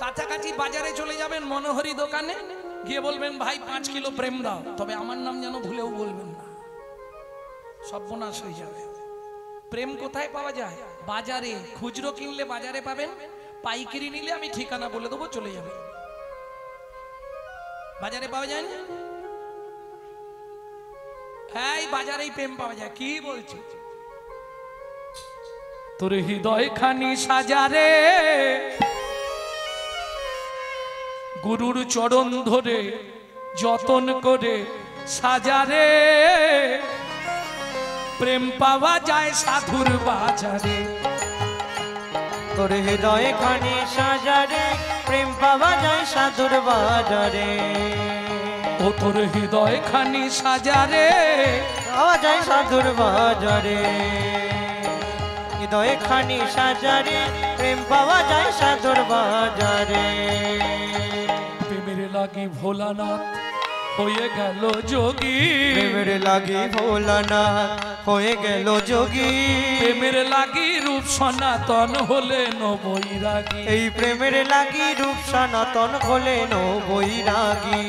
S1: কাছাকাছি বাজারে চলে যাবেন, মনোহরি দোকানে গিয়ে বলবেন ভাই 5 কিলো প্রেম দাও, তবে আমার নাম যেন ভুলেও বলবেন না, সর্বনাশ হয়ে যাবে। প্রেম কোথায় পাওয়া যায়? বাজারে। খুচরো কিনলে বাজারে পাবেন, পাইকারি নিলে আমি ঠিকানা বলে দেবো, চলে যাবে। বাজারে পাওয়া যায় না? হ্যাঁ, বাজারেই প্রেম পাওয়া যায়। কি বলছি? তোর হৃদয় খানি সাজারে, গুরুর চরণ ধরে যতন করে সাজারে, প্রেম পাওয়া যায় সাধুর বাজারে।
S2: তোর হৃদয়ে খানি সাজারে, প্রেম পাওয়া যায় সাধুর বাজারে।
S1: ও তোর হৃদয় খানি সাজারে,
S2: পাওয়া যায় সাধুর বাজারে। হৃদয়ে খানি সাজারে, প্রেম পাওয়া যায় সাধুর বাজারে।
S1: প্রেমের লাগি ভোলানাথ হয়ে গেল যোগী,
S2: প্রেমের লাগি ভোলানাথ হয়ে গেল যোগী।
S1: প্রেমের লাগি রূপ সনাতন হলেন বৈরাগী।
S2: এই প্রেমের লাগি রূপ সনাতন হলেন বৈরাগী।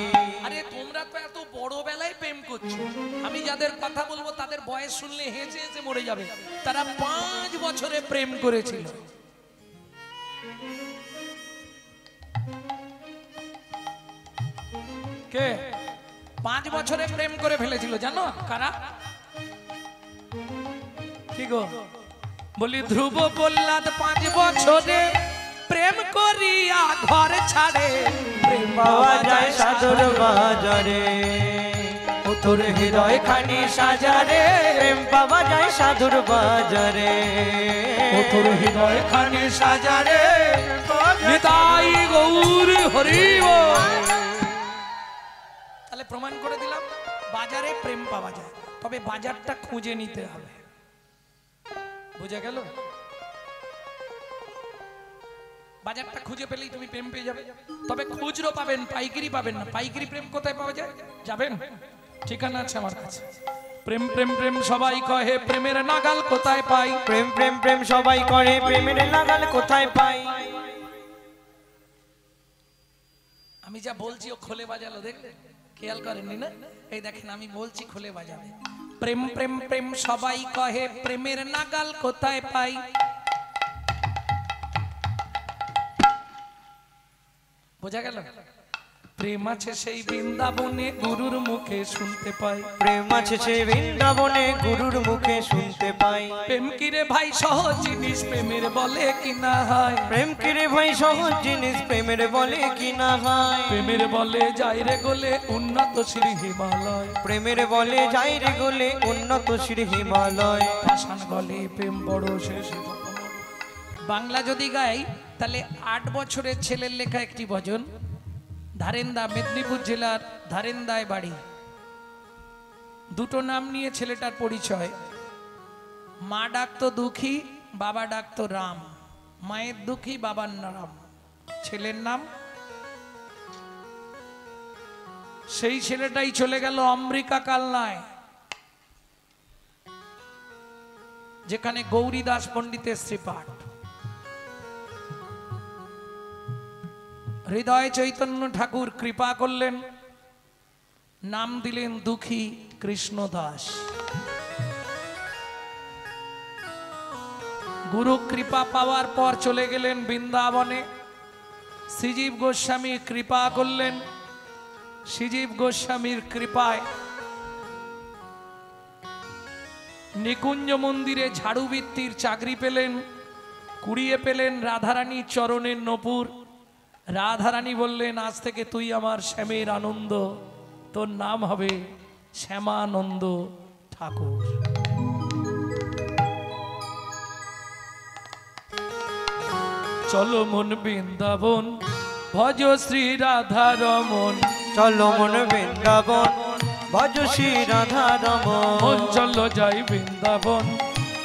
S1: আরে তোমরা তো এত বড় বেলায় প্রেম করছো, আমি যাদের কথা বলবো তাদের বয়স শুনলে হেসে হেসে মরে যাবে। তারা 5 বছরে প্রেম করেছিল। কে 5 বছরে প্রেম করে ফেলেছিল জানো কারা? কি গো বলি ধ্রুব প্রহ্লাদ 5 বছরে প্রেম করিয়া ঘর ছাড়ে প্রেম
S2: পাওয়া যায় সাধুর বাজারে,
S1: ও তোর হৃদয় খানি সাজারে
S2: প্রেম পাওয়া যায় সাধুর বাজারে,
S1: ও তোর হৃদয় খানি সাজারে নিতাই গৌর হরি বল। তাহলে প্রমাণ করে দিলাম বাজারে প্রেম পাওয়া যায়, তবে বাজারটা খুঁজে নিতে হবে। বুঝা গেল? বাজারটা খুঁজে পেলেই তুমি প্রেম পেয়ে যাবে, তবে খুচরো পাবেন, পাইকারি পাবেন না। পাইকারি প্রেম কোথায় পাওয়া যায় যাবেন? ঠিকানা আছে আমার কাছে। প্রেম প্রেম প্রেম সবাই কহে, প্রেমের নাগাল কোথায় পাই?
S2: প্রেম প্রেম প্রেম সবাই করে, প্রেমের নাগাল কোথায় পাই?
S1: আমি যা বলছি ও খোলে বাজালো, দেখলেন? খেয়াল করেননি না? এই দেখেন আমি বলছি খোলে বাজাবে। প্রেম প্রেম প্রেম সবাই কহে, প্রেমের নাগাল কোথায় পাই? বোঝা গেল? প্রেম আছে সেই বৃন্দাবনে গুরুর মুখে শুনতে পাই।
S2: প্রেম আছে সেই বৃন্দাবনে গুরুর মুখে শুনতে পাই।
S1: প্রেম কিরে ভাই সহজ জিনিস, প্রেমের বলে কি না হয়?
S2: প্রেম কিরে ভাই সহজ জিনিস, প্রেমের বলে কি না হয়?
S1: প্রেমের বলে যাই রে গোলে উন্নত শ্রী হিমালয়,
S2: প্রেমের বলে যাই রে গোলে উন্নত শ্রী হিমালয়।
S1: পাষাণ গলে প্রেম বড় শেষ। বাংলা যদি গাই তাহলে 8 বছরের ছেলের লেখা একটি ভজন। ধারেন্দা, মেদিনীপুর জেলার ধারেন্দায় বাড়ি। দুটো নাম নিয়ে ছেলেটার পরিচয়। মা ডাকতো দুঃখী, বাবা ডাকতো রাম। মায়ের দুঃখী, বাবার রাম। ছেলের নাম, সেই ছেলেটাই চলে গেল আমেরিকা কালনায়, যেখানে গৌরী দাস পণ্ডিতের শ্রীপাঠ। হৃদয় চৈতন্য ঠাকুর কৃপা করলেন, নাম দিলেন দুঃখী কৃষ্ণ দাস। গুরু কৃপা পাওয়ার পর চলে গেলেন বৃন্দাবনে। শ্রীজীব গোস্বামী কৃপা করলেন। শ্রীজীব গোস্বামীর কৃপায় নিকুঞ্জ মন্দিরে ঝাড়ুবৃত্তির চাকরি পেলেন। কুড়িয়ে পেলেন রাধারানীর চরণের নপুর। রাধারানী বললেন, আজ থেকে তুই আমার শ্যামের আনন্দ, তোর নাম হবে শ্যামানন্দ ঠাকুর। চলো মন বৃন্দাবন, ভজ শ্রী রাধা রমন।
S2: চলো মন বৃন্দাবন, ভজ শ্রী রাধা রমন।
S1: চলো যাই বৃন্দাবন,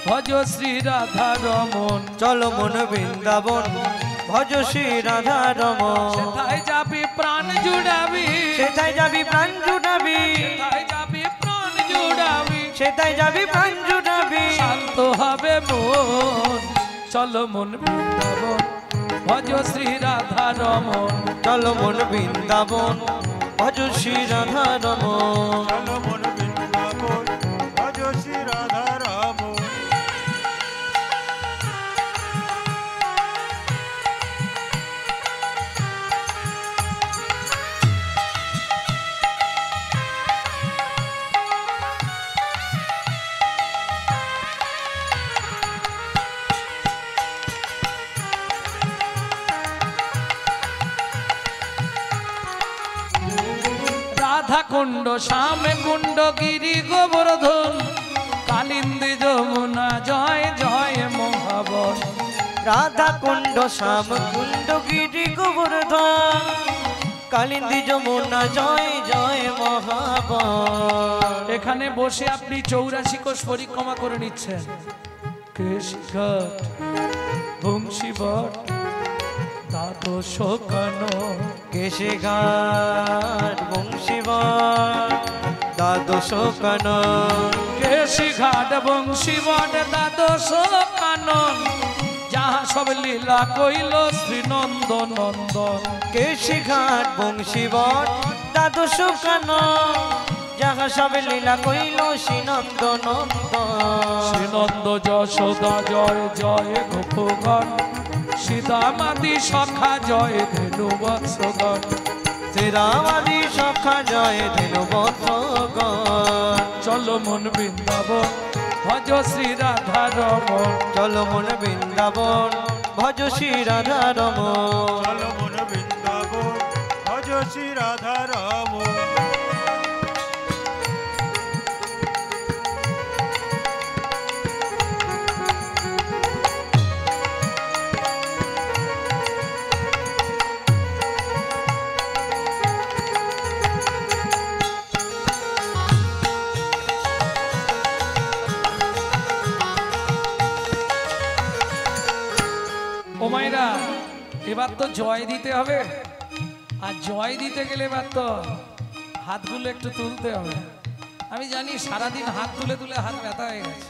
S1: ভজ শ্রী রাধা রমন।
S2: চলো মন বৃন্দাবন, ভজ শ্রী রাধা রমন।
S1: সেথায় যাবি প্রাণ জুড়াবি,
S2: সেথায় যাবি প্রাণ জুড়াবি,
S1: সেথায় যাবি প্রাণ জুড়াবি,
S2: সেথায় যাবি প্রাণ জুড়াবি।
S1: শান্ত হবে মন। চলো মন বৃন্দাবন, ভজ শ্রী রাধা রমন।
S2: চলো মন বৃন্দাবন, ভজ শ্রী রাধা রমন।
S3: চলো মন বৃন্দাবন, ভজ শ্রী রাধা রমন।
S1: রাধা কুণ্ড, শ্যাম কুণ্ড, গিরি গোবর্ধন, কালিন্দী যমুনা, জয় জয় মহাবন।
S2: রাধা কুণ্ড, শ্যাম কুণ্ড, গিরি গোবর্ধন, কালিন্দী যমুনা, জয় জয় মহাবন।
S1: এখানে বসে আপনি 84 কোষ পরিক্রমা করে নিচ্ছেন। কেশঘাট, বংশীবট, দ্বাদশ কানন।
S2: কেশঘাট, বংশীবট, দ্বাদশ কানন।
S1: কেশঘাট, বংশীবট, দ্বাদশ কানন, যাহা সব লীলা কইল শ্রীনন্দ নন্দন।
S2: কেশঘাট, বংশীবট, দ্বাদশ কানন, যাহা সব লীলা কইল শ্রীনন্দ নন্দন।
S1: শ্রীনন্দ যশোদা জয় জয় গোপগণ, সীতামাদি সখা জয় ধেনু বৎসগণ।
S2: শ্রীরামাদি সখা জয় ধেনু বন্ধগণ
S1: চলো মন বৃন্দাবন ভজ শ্রী রাধা রমন
S2: চলো মন বৃন্দাবন ভজ শ্রী রাধা রমন
S3: চলো মন বৃন্দাবন ভজ শ্রী রাধা রমন
S1: ও মায়েরা এবার তো জয় দিতে হবে আর জয় দিতে গেলে এবার তো হাতগুলো একটু তুলতে হবে আমি জানি সারাদিন হাত তুলে তুলে হাত ব্যথা হয়ে গেছে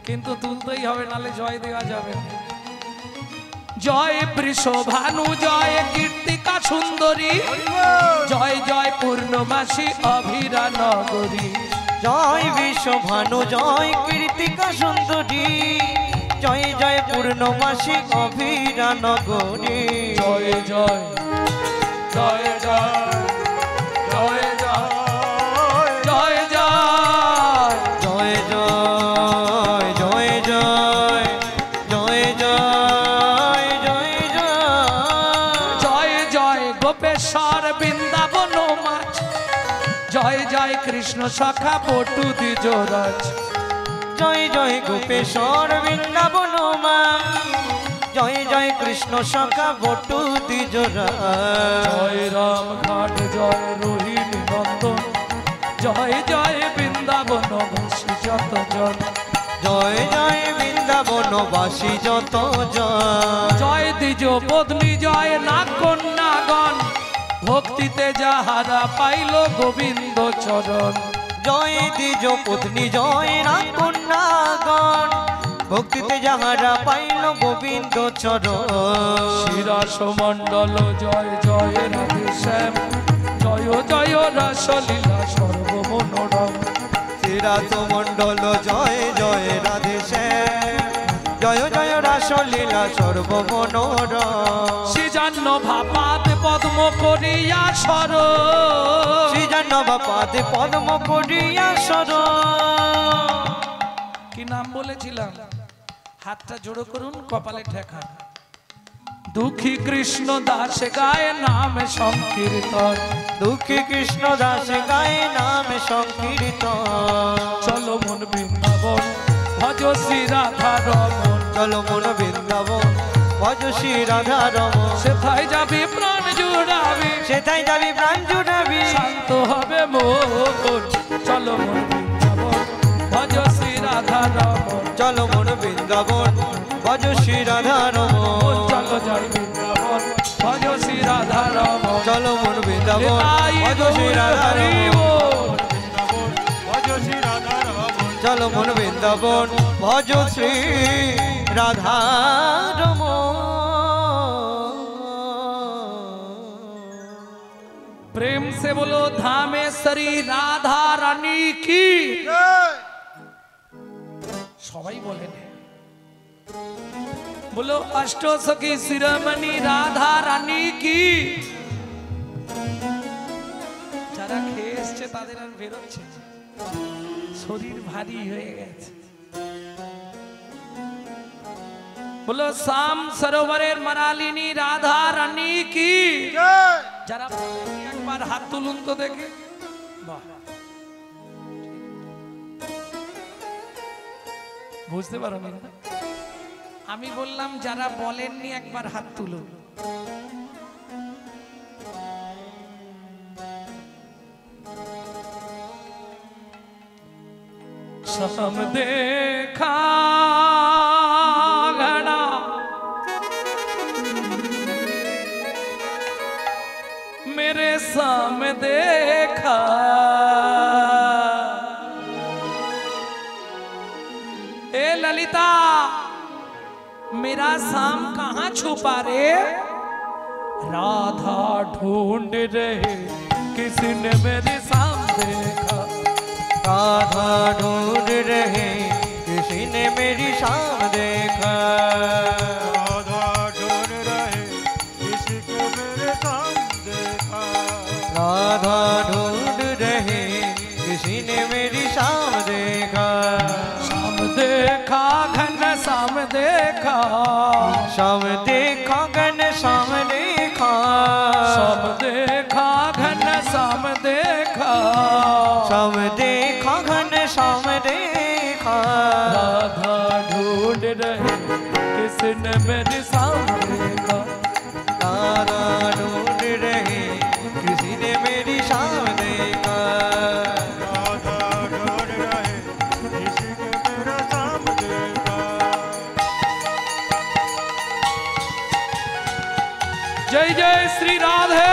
S1: কিন্তু তুলতেই হবে নালে জয় দেওয়া যাবে না জয় বৃষভানু জয় কীর্তিকা সুন্দরী জয় জয় পূর্ণমাসী অভিরা নগরী
S2: জয় বিশ্বভানু জয় কীর্তিকা সুন্দরী জয় জয় পূর্ণমাসী অভিরা নগরী
S1: জয় জয় জয় জয় জয় জয় জয় জয়
S2: জয় জয় জয় জয় জয় জয় জয় জয়
S1: জয় জয় গোপেশ্বর বৃন্দাবন মাছ জয় জয় কৃষ্ণ সখা পটু দ্বিজরাজ
S2: জয় জয় গোপেশ্বর বৃন্দাবন মা জয় জয় কৃষ্ণ সখা বটু দ্বিজরা
S1: জয় রাম ঘাট জয় রোহিণী নন্দন জয় জয় বৃন্দাবন বাসী যতজন
S2: জয় জয় বৃন্দাবন বাসী যত
S1: জয় দ্বিজ পত্নী জয় নাগ কন্যাগণ ভক্তিতে যাহারা পাইল গোবিন্দ চরণ
S2: জয় দ্বিজ পত্নী জয় না কন্যাগণ ভক্তিতে যাহারা পাইল গোবিন্দ চরণ
S1: শিরাস মণ্ডল জয় জয় রাধে শ্যাম জয় জয় রাসলীলা সর্বমনোরম
S2: শ্রীরাস মণ্ডল জয় জয় রাধে শ্যাম জয় জয় রাসলীলা সর্বমনোরম
S1: শ্রীজান্ন ভাপাত পদ্ম করিয়া সর
S2: শ্রীজানব পাদে পদ্ম করিয়া সর
S1: কি নাম বলেছিলাম হাতটা জোড়ো করুন কপালে ঠেকা দুঃখী কৃষ্ণ দাস গায়ে নাম সংকীর্তন
S2: দুঃখী কৃষ্ণ দাস গায়ে নাম সংকীর্তন
S1: চলো মন বৃন্দাবন ভজ শ্রী রাধা রমন
S2: চলো মন বৃন্দাবন ভজ শ্রী রাধা রমন
S1: সেথায় যাবি প্রাণ জুড়াবি
S2: সেটাই যাবি প্রাণ জুড়াবি
S1: শান্ত হবে মন চলো মন বৃন্দাবন ভজ শ্রী রাধা রমন
S2: চলো মন বৃন্দাবন ভজ শ্রী রাধা রমন
S1: চলো যাই বৃন্দাবন ভজ শ্রী রাধা রমন
S2: চলো মন বৃন্দাবন ভজ শ্রী রাধা রমন
S3: ভজ শ্রী রাধা রমন
S2: চলো মন বৃন্দাবন ভজ শ্রী রাধা রমন
S1: प्रेम से बोलो धामेश्वरी राधा रानी की সবাই বলেন बोलो अष्टो सखी शिरोमणि राधा रानी की যারা খেয়ে এসছে তাদের আর বেরোচ্ছে না। শরীর ভারী হয়ে গেছে बोलो शाम सरोवरेर मनालिनी राधा रानी की যারা একবার হাত তুলুন তো দেখে বাহ বুঝতে পারো না আমি বললাম যারা বলেননি একবার হাত তুলুন सम देखा घड़ा मेरे सामने देखा ए ललिता मेरा शाम कहाँ छुपा रे राधा ढूंढ रहे किसी ने मेरे शाम देखा
S2: राधा ढूंढ रहे किसी ने मेरी शाम देखा
S3: राधा ढूंढ रहे किसी
S1: श्याम देखा,
S2: श्याम देखा घन श्याम देखा,
S1: श्याम देखा घन श्याम देखा,
S2: श्याम देखा घन श्याम देखा।
S1: राधा ढूंढ रहे किसने मेरे श्याम देखा,
S2: राधा ढूंढ रहे किसी ने मेरी श्याम देखा।
S3: राधा ढूंढ रहे किसी ने मेरा श्याम देखा।
S1: जय जय श्री राधे।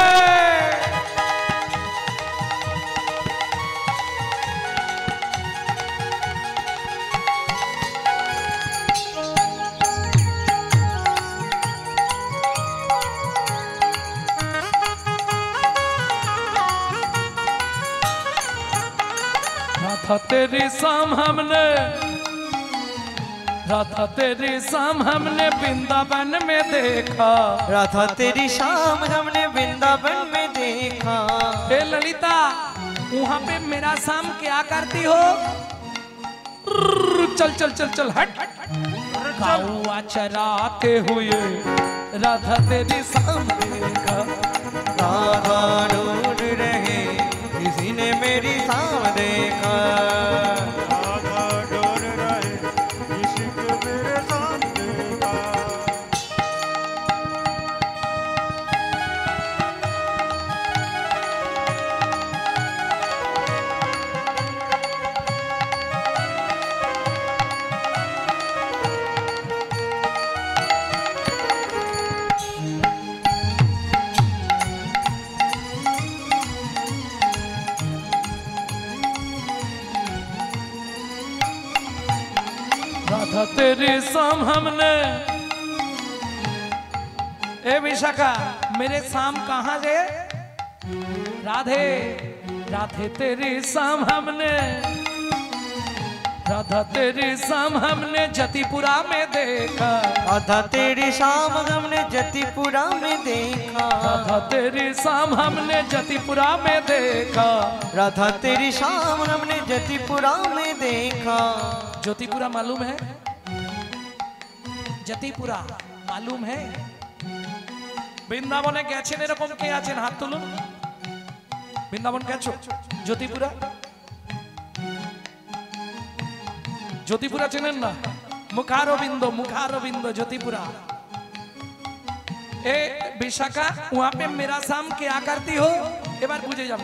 S1: राधा तेरी शाम हमने, राधा तेरी शाम हमने वृंदावन में देखा,
S2: राधा तेरी शाम हमने वृंदावन में देखा।
S1: हे ललिता वहां पे मेरा शाम क्या करती हो? चल चल चल चल हट। गौआ चराते हुए राधा तेरी शाम देखा,
S2: राधा ढूंढ रहे किसी ने मेरी शाम देखा।
S3: राधा ढूंढ रहे किसी ने मेरे श्याम देखा।
S1: राधा तेरी शाम हमने। ए विशाखा मेरे शाम कहाँ रे? राधे राधे तेरी शाम हमने, राधा तेरी शाम हमने जतिपुरा में देखा,
S2: राधा तेरी शाम हमने जतिपुरा में देखा।
S1: राधा तेरी शाम हमने जतिपुरा में देखा,
S2: राधा तेरी शाम हमने जतिपुरा में देखा।
S1: ज्योतिपुरा मालूम है? जतिपुरा मालूम है? বৃন্দাবনে গেছেন এরকম কে আছেন? হাত তুলুন। বৃন্দাবন গেছো? জ্যোতিপুরা, জ্যোতিপুরা চেনেন না? মুখারবিন্দ, মুখারবিন্দ জ্যোতিपुरा। ए विशाखा वहां पे मेरा शाम क्या करती हो? एक बार बुझे जाओ।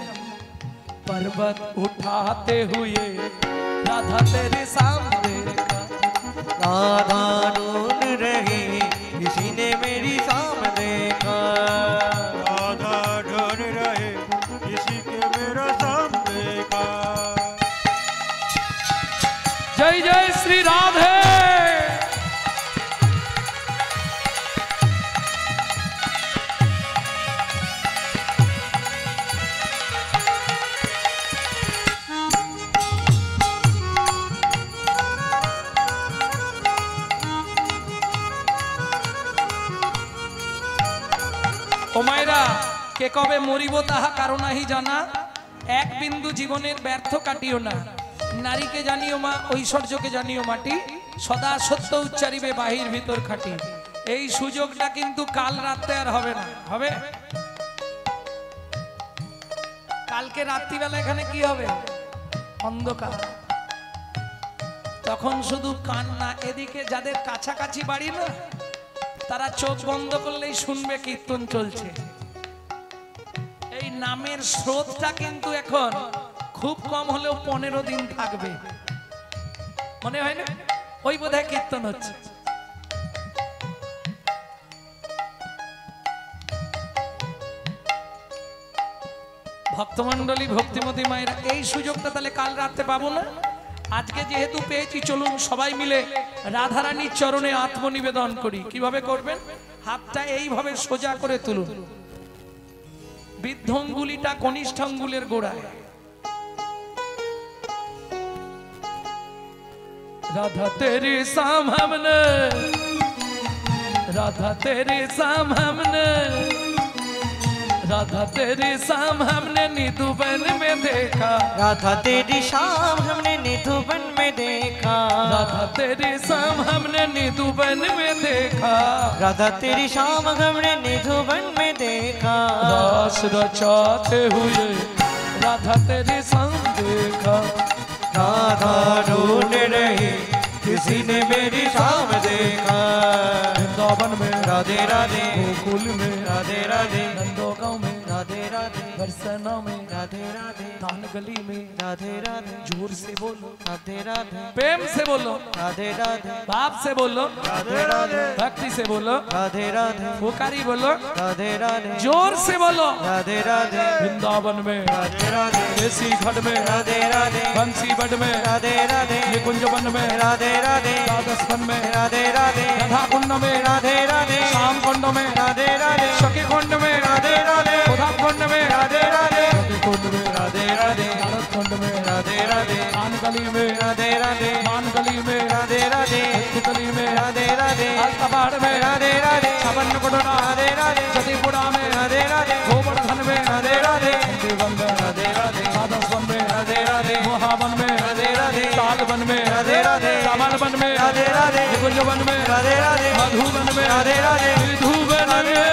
S1: पर्वत उठाते हुए राधा तेरे शाम देखा,
S2: राधा ढूंढ रही किसी ने मेरी शाम देखा।
S3: राधा ढूंढ रहे किसी के मेरा श्याम देखा।
S1: जय जय श्री राधे। ওমাইরা কে কবে মরিব তাহা কারণ নাহি জানা, এক বিন্দু জীবনের ব্যর্থ কাটিও না। নারীকে জানিও মা, ঐশ্বর্যকে জানিও মাটি, সদা সত্য উচ্চারিবে বাহির ভিতর খাটি। এই সুযোগটা কিন্তু কাল রাতে আর হবে না। হবে? কালকে রাত্রিবেলা এখানে কি হবে? অন্ধকার। তখন শুধু কান্না। এদিকে যাদের কাছাকাছি বাড়ি না তারা চোখ বন্ধ করলেই শুনবে কীর্তন চলছে। এই নামের স্রোতটা কিন্তু এখন খুব কম হলেও 15 দিন থাকবে, মনে হয় না? ওই বোধহয় কীর্তন হচ্ছে। ভক্তমণ্ডলী, ভক্তিমতী মায়েরা, এই সুযোগটা তাহলে কাল রাতে পাবো না? আজকে যেহেতু পেয়েছি চলুন সবাই মিলে রাধারানীর চরণে আত্মনিবেদন করি। কিভাবে করবেন? হাতটা এইভাবে সোজা করে তুলুন, বৃদ্ধ আঙ্গুলিটা কনিষ্ঠ আঙ্গুলের গোড়ায়। राधा तेरे शाम हमने, राधा तेरे शाम हमने, राधा तेरी शाम हमने निधुबन में देखा,
S2: राधा तेरी शाम हमने निधुबन में देखा,
S1: राधा तेरी शाम हमने निधुबन में देखा,
S2: राधा तेरी शाम हमने निधुबन में देखा।
S1: रास रचाते हुए राधा तेरी शाम देखा,
S2: राधा ढूंढ रही किसी ने मेरी शाम देखा।
S1: वृंदावन में
S2: राधे राधे,
S1: गोकुल में
S2: राधे राधे,
S1: नंदोगांव में
S2: राधे राधे,
S1: बरसना में
S2: राधे राधे,
S1: दान गली में
S2: राधे राधे,
S1: जोर से बोलो,
S2: राधे राधे,
S1: प्रेम से बोलो,
S2: राधे राधे,
S1: बाप से बोलो,
S3: राधे राधे
S1: भक्ति से बोलो,
S2: राधे राधे,
S1: पुकारी बोलो,
S2: राधे राधे,
S1: जोर से बोलो।
S2: राधे राधे,
S1: वृंदावन में
S2: राधे राधे,
S1: देसी घट में
S2: राधे राधे,
S1: बंसी बट में
S2: राधे राधे,
S1: निकुंज वन में
S2: राधे राधे,
S1: द्वादश वन में
S2: राधे राधे,
S1: राधा कुंड में
S2: राधे राधे,
S1: श्याम कुंड में
S2: राधे राधे,
S1: सखी कुंड में
S2: राधे राधे,
S1: उधम कुंड में
S2: राधे राधे,
S1: सखी कुंड में
S2: राधे राधे,
S1: नारद कुंड में
S2: राधे राधे,
S1: मान गली में
S2: राधे राधे,
S1: मान गली में
S2: राधे राधे,
S1: गली में
S2: राधे राधे,
S1: अलकबाड़ में
S2: राधे राधे,
S1: छपन कुंडा
S2: राधे राधे,
S1: जतीपुरा में
S2: राधे राधे,
S1: गोवर्धन में
S2: राधे राधे,
S1: देवन में
S2: राधे राधे,
S1: द्वादश वन में
S2: राधे राधे,
S1: मोहावन में
S2: राधे राधे,
S1: ताल वन में
S2: राधे राधे,
S1: सामान वन में
S2: राधे राधे,
S1: निकुंज वन में
S2: राधे राधे,
S1: मधुवन में
S2: राधे राधे,
S1: विधुवन में।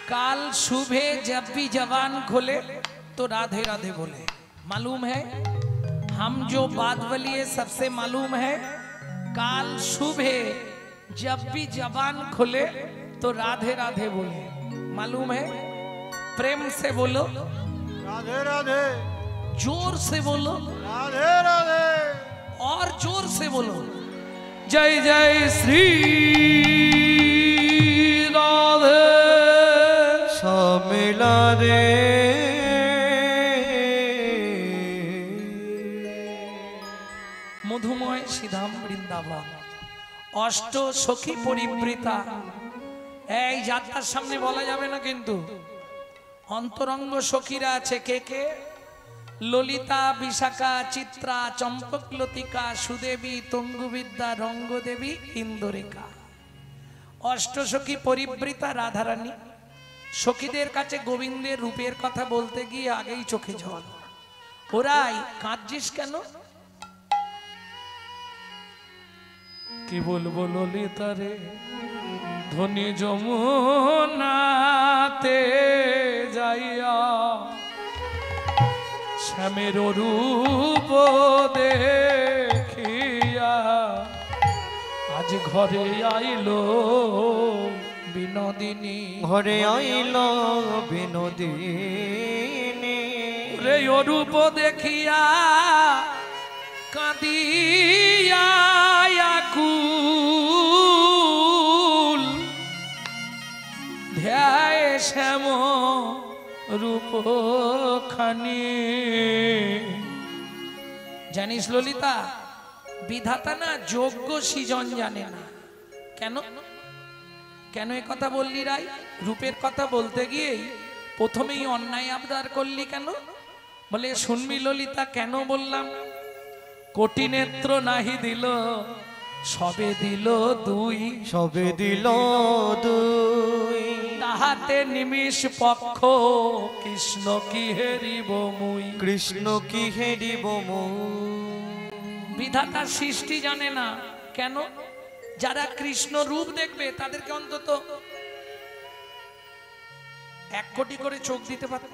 S1: काल सुबह जब भी जवान खोले तो राधे राधे बोले। मालूम है हम जो बात बोलिए सबसे मालूम है, काल सुबह जब भी जवान खोले तो राधे राधे बोले। मालूम है, प्रेम से बोलो,
S3: राधे राधे
S1: जोर से बोलो,
S3: राधे राधे
S1: और जोर से बोलो, जय जय श्री राधे।
S2: मिला रे
S1: মধুময় শ্রীধাম বৃন্দাবন অষ্ট সখী পরিবৃতা। এই যাত্রার সামনে বলা যাবে না, কিন্তু অন্তরঙ্গ সখীরা আছে কে কে? ললিতা, বিশাখা, চিত্রা, চম্পকলতিকা, সুদেবী, তঙ্গুবিদ্যা, রঙ্গদেবী, ইন্দুরেখা। অষ্ট সখী পরিবৃতা রাধারানী। সখীদের কাছে গোবিন্দের রূপের কথা বলতে গিয়ে আগেই চোখে জল। ওরাই কাঁদছিস কেন? কি বলবো ললিতা রে, ধনী যমুনাতে যাইয়া শ্যামের রূপ দেখিয়া আজ ঘরে আইলো বিনোদিনী।
S2: ঘরে আইল বিনোদিনী
S1: রে রূপ দেখিয়া কাঁদিয়া আকুল ধ্যায় শ্যাম রূপ খানি। জানিস ললিতা, বিধাতা না যোগ্য সৃজন জানে না। কেন কেন এ কথা বললি রাই? রূপের কথা বলতে গিয়েই প্রথমেই অন্যায় আবদার করলি কেন? বলে শুনবি ললিতা কেন বললাম? কোটি নেত্র নাহি দিল, সবে দিল দুই,
S2: সবে দিল দুই,
S1: তাহাতে নিমিষ পক্ষ কৃষ্ণ কি হেরিব মুই।
S2: কৃষ্ণ কি হেরিব মুই।
S1: বিধাতা সৃষ্টি জানে না। কেন? যারা কৃষ্ণ রূপ দেখবে তাদেরকে অন্তত 1 কোটি করে চোখ দিতে পারত।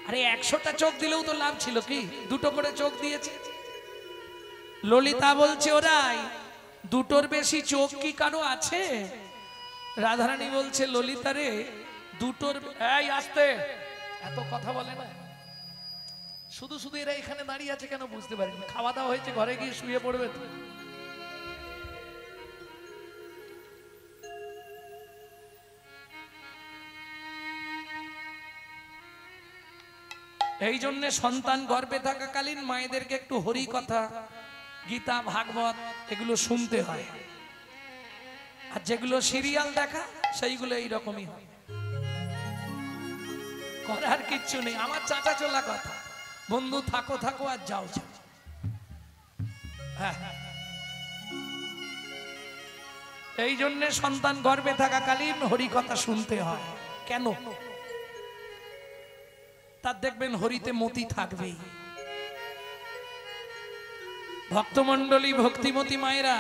S1: আরে 100টা চোখ দিলেও তো লাভ ছিল, কি 2টো করে চোখ দিয়েছে। ললিতা বলছে ওরাই 2টোর বেশি চোখ কি কারো আছে? রাধারানী বলছে ললিতা রে 2টোর, এই আসতে এত কথা বলে না, শুধু শুধু এরা এখানে দাঁড়িয়ে আছে কেন বুঝতে পারিনি। খাওয়া দাওয়া হয়েছে, ঘরে গিয়ে শুয়ে পড়বে তো। এই জন্য সন্তান গর্ভে থাকাকালীন মায়েদেরকে একটু হরি কথা, গীতা, ভাগবত এগুলো শুনতে হয়। আর যেগুলো সিরিয়াল দেখা সেইগুলো এইরকমই হয়, করার কিচ্ছু নেই। আমার চাচা চলা কথা, বন্ধু থাকো থাকো আর যাও যাও। হ্যাঁ, এই জন্য সন্তান গর্ভে থাকাকালীন হরি কথা শুনতে হয়। কেন? তার দেখবেন হরিতে মতি থাকবেই। ভক্তমন্ডলী, ভক্তিমতী মায়েরা,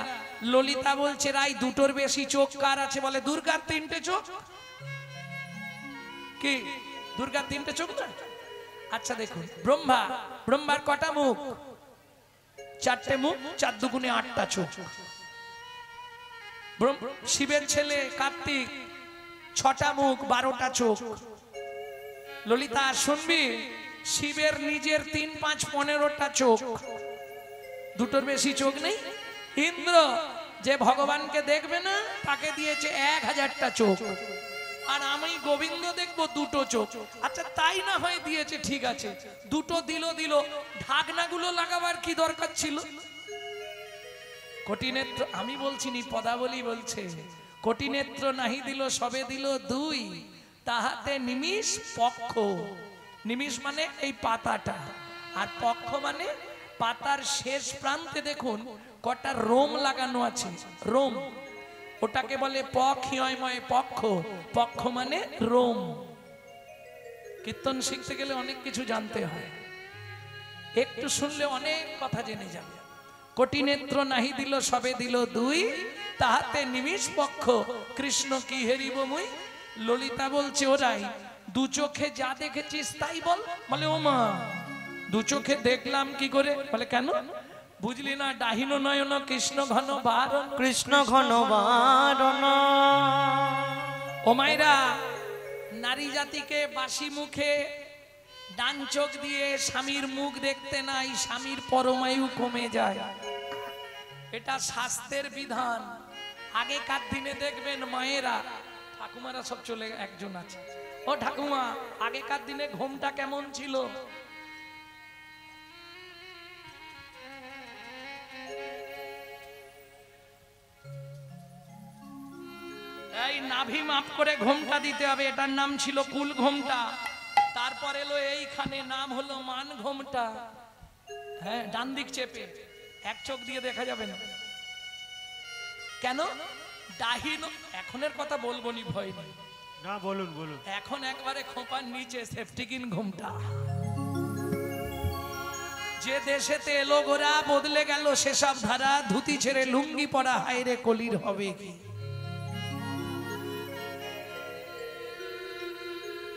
S1: ললিতা বলছে রাই দুটোর বেশি চোখ কার আছে? বলে দুর্গার 3টে চোখ। কি দুর্গার 3টে চোখ না? আচ্ছা দেখুন, ব্রহ্মার কটা মুখ? 4টে মুখ, 4 দুগুণে 8টা চোখ। শিবের ছেলে কার্তিক 6টা মুখ, 12টা চোখ। ললিতা শুনবি, শিবের নিজের 3, 5, 15টা চোখ, দুটোর বেশি চোখ নেই। ইন্দ্র যে ভগবানকে দেখবে না, তাকে দিয়েছে 1000টা চোখ। আর আমি গোবিন্দ দেখবো 2টো চোখ। আচ্ছা তাই না হয় দিয়েছে, ঠিক আছে, 2টো দিল, ঢাকনাগুলো লাগাবার কি দরকার ছিল? কোটি নেত্র, আমি বলছি নি, পদাবলী বলছে, কোটি নেত্র নাহি দিল, সবে দিল 2, তাহাতে নিমিষ পক্ষ। নিমিষ মানে এই পাতাটা, আর পক্ষ মানে পাতার শেষ প্রান্তে দেখুন কটা রোম লাগানো আছে। রোম, ওটাকে বলে পক্ষময় পক্ষ। পক্ষ মানে রোম। কীর্তন শিখতে গেলে অনেক কিছু জানতে হয়, একটু শুনলে অনেক কথা জেনে যাবে। কোটি নেত্র নাহি দিল, সবে দিল 2, তাহাতে নিমিষ পক্ষ, কৃষ্ণ কি হেরিব মুই। ললিতা বলছে ওরাই 2 চোখে যা দেখেছিস তাই বল। বলে ও মা, 2 চোখে দেখলাম কি করে? বলে কেন বুঝলি না? ডাহিনো নয়ন কৃষ্ণ ঘন বারণ,
S2: কৃষ্ণ ঘন বারণ।
S1: ও মায়েরা, নারী জাতিকে বাসি মুখে ডান চোখ দিয়ে স্বামীর মুখ দেখতে নাই, স্বামীর পরমায়ু কমে যায়। এটা শাস্ত্রের বিধান। আগেকার দিনে দেখবেন মায়েরা, ঠাকুমারা সব চলে, একজন আছে, ও ঠাকুমা, আগেকার দিনে ঘুমটা কেমন ছিল? এই নাভি মাপ করে ঘোমটা দিতে হবে, এটার নাম ছিল কুল ঘোমটা। তারপর এলো এইখানে, নাম হলো মান ঘোমটা। হ্যাঁ, ডান দিক চেপে, এক চোখ দিয়ে দেখা যাবে না। কেন? ডাহিনো, এখনের কথা বলবো নি, ভয় নেই।
S3: না বলুন বলুন।
S1: এখন একবারে খোপার নিচে সেফটিকিন ঘোমটা। যে দেশেতে এলো গোরা, বদলে গেল সেসব ধারা, ধুতি ছেড়ে লুঙ্গি পরা, হায়রে কলির হবে কি?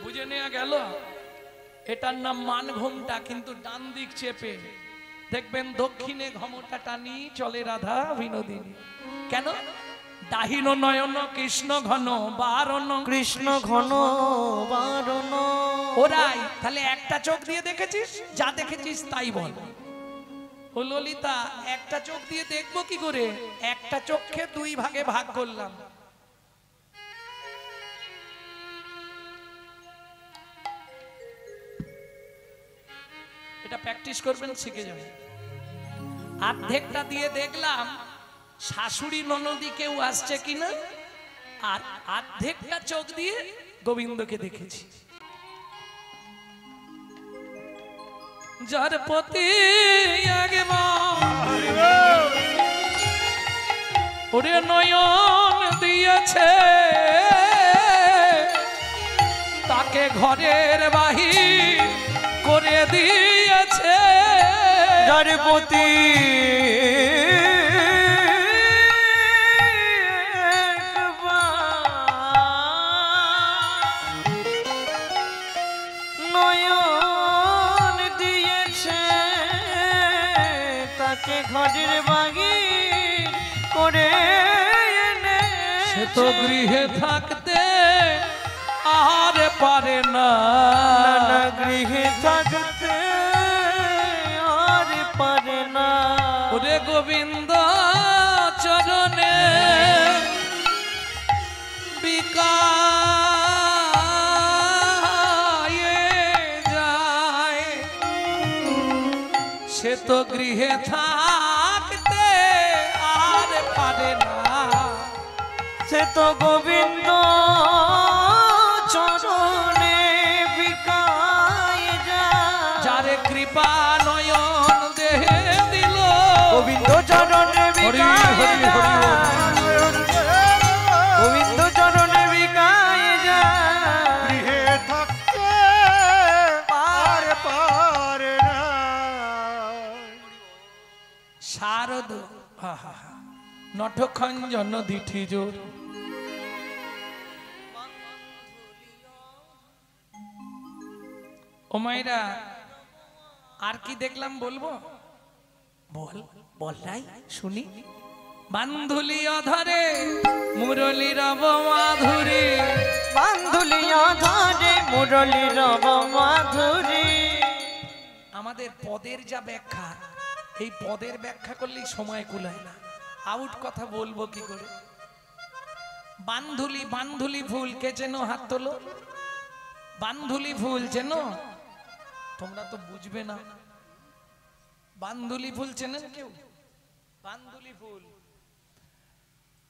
S1: বুঝে নেওয়া গেল? এটার নাম মান ঘোমটা, কিন্তু ডান দিক চেপে। দেখবেন দক্ষিণে ঘমটা টানি চলে রাধা বিনোদিনী। কেন? দাহিন নয়ন কৃষ্ণ ঘন বারণ,
S2: কৃষ্ণ ঘন বারণ।
S1: ওরাই তাহলে একটা চোখ দিয়ে দেখেছিস, যা দেখেছিস তাই বল। ও ললিতা, একটা চোখ দিয়ে দেখবো কি করে? একটা চোখকে 2 ভাগে ভাগ করলাম। এটা প্র্যাকটিস করবেন, শিখে যাবেন। অর্ধেকটা দিয়ে দেখলাম শাশুড়ি ননদি কেউ আসছে কিনা, আর অর্ধেকটা চোখ দিয়ে গোবিন্দকে দেখেছি। যার প্রতি ওরে নয়ন দিয়েছে, তাকে ঘরের বাহির করে দিয়েছে।
S2: যার প্রতি নয়ন দিয়েছে, তাকে ঘরের বাহির করে এনেছে।
S1: সে তো গৃহে থাকতে আর পারে না,
S2: গৃহে থাকতে আর পারে না।
S1: ওরে গোবিন্দ চরণে বিকায়ে যায়, সে তো গৃহে থাকতে আর পারে না।
S2: সে তো গোবিন্দ চরণে বিকায় যায়।
S1: যারে কৃপা নয়ন দেহে দিল,
S2: গোবিন্দ
S1: আহা নটখঞ্জন দিঠি জোর। ও মায়েরা আর কি দেখলাম বলবো? বল বল নাই শুনি। বান্ধুলি অধরে মুরলি রব মাধুরী,
S2: বান্ধুলিয়া ধরে মুরলি রব মাধুরী।
S1: আমাদের পদের যা ব্যাখ্যা, এই পদের ব্যাখ্যা করলেই সময় কুলায় না, আউট কথা বলবো কি করে? বান্ধুলি, বান্ধুলি ফুল কে চেনো? হাত তোলো। বান্ধুলি ফুল চেনো? তোমরা তো বুঝবে না। বান্ধুলি ফুল চেনেন কেউ? বান্ধুলি ফুল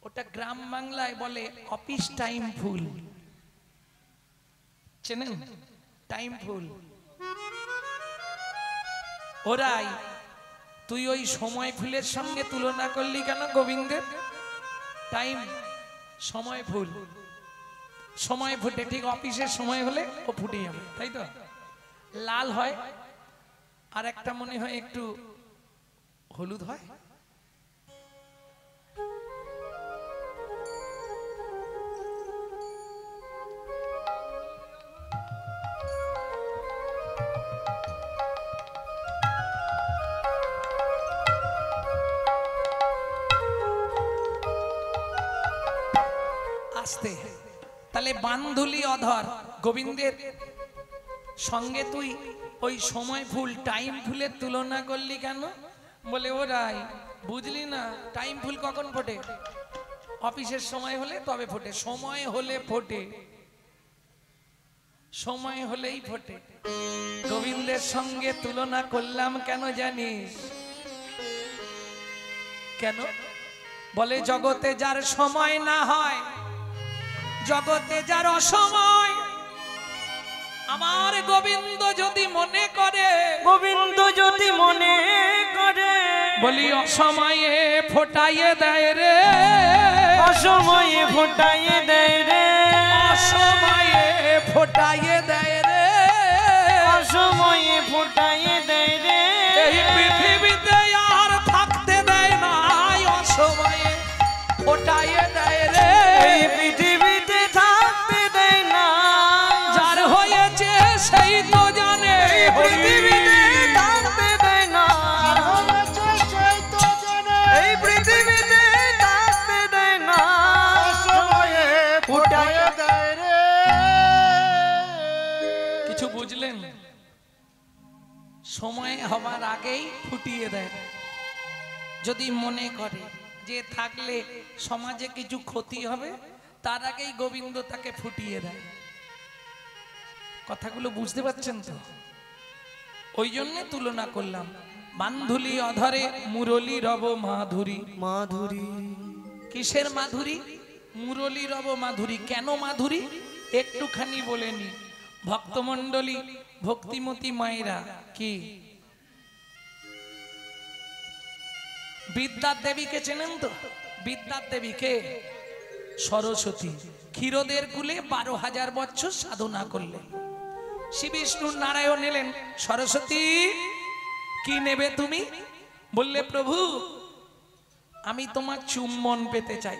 S1: ওটা গ্রাম বাংলায় বলে অফিস টাইম ফুল। চেনেন? টাইম ফুল ওরাই। তুই ওই সময় ফুলের সঙ্গে তুলনা করলি কেন গোবিন্দের? টাইম, সময় ফুল, সময় ফুটে ঠিক অফিসের সময় হলে ও ফুটে যাবে, তাই তো? লাল হয় আর একটা মনে হয় একটু হলুদ হয়। আসতে তাহলে বান্ধুলি অধর গোবিন্দের সঙ্গে তুই ওই সময় ফুল টাইম ফুলের তুলনা করলি কেন? বলে ওরাই বুঝলি না, টাইম ফুল কখন ফোটে? অফিসের সময় হলে তবে ফোটে, সময় হলে ফোটে, সময় হলেই ফোটে। গোবিন্দের সঙ্গে তুলনা করলাম কেন জানিস? কেন? বলে জগতে যার সময় না হয়, জগতে যার অসময়, আমার গোবিন্দ যদি মনে করে,
S2: গোবিন্দ যদি মনে করে,
S1: বলি অসময়ে ফোটাইয়ে দেয় রে,
S2: অসময়ে ফোটাইয়ে দেয় রে,
S1: অসময়ে ফোটাইয়ে দেয় রে,
S2: অসময়ে ফোটাইয়ে দেয় রে।
S1: এই পৃথিবীতে আর থাকতে দেয় না, অসময়ে ফোটাইয়ে দেয় রে,
S2: এই পৃথিবীতে থাকতে দেয় না।
S1: যার হয়েছে সেই তো জানে,
S2: পৃথিবীতে থাকতে দেয় না, এই পৃথিবীতে থাকতে দেয় না,
S3: সময়ে
S2: ফুটাইয়ে
S3: দেয় রে।
S1: কিছু বুঝলেন? সময় হবার আগেই ফুটিয়ে দেয়। যদি মনে করে যে থাকলে সমাজে কিছু ক্ষতি হবে, তার আগেই গোবিন্দ তাকে ফুটিয়ে দেয়। কথাগুলো বুঝতে পারছেন তো? ওই জন্য তুলনা করলাম। বান্ধুলি অধরে মুরলি রব মাধুরী।
S2: মাধুরী
S1: কিসের মাধুরী? মুরলি রব মাধুরী। কেন মাধুরী? একটুখানি বলেনি। ভক্তমণ্ডলী, ভক্তিমতী মায়েরা, কি বিদ্যার দেবীকে চেনেন তো? বিদ্যার দেবীকে সরস্বতী। ক্ষীরদের কুলে 12,000 বছর সাধনা করলেন। শ্রী বিষ্ণু নারায়ণ এলেন, সরস্বতী কি নেবে তুমি? বললে প্রভু আমি তোমার চুম্বন পেতে চাই।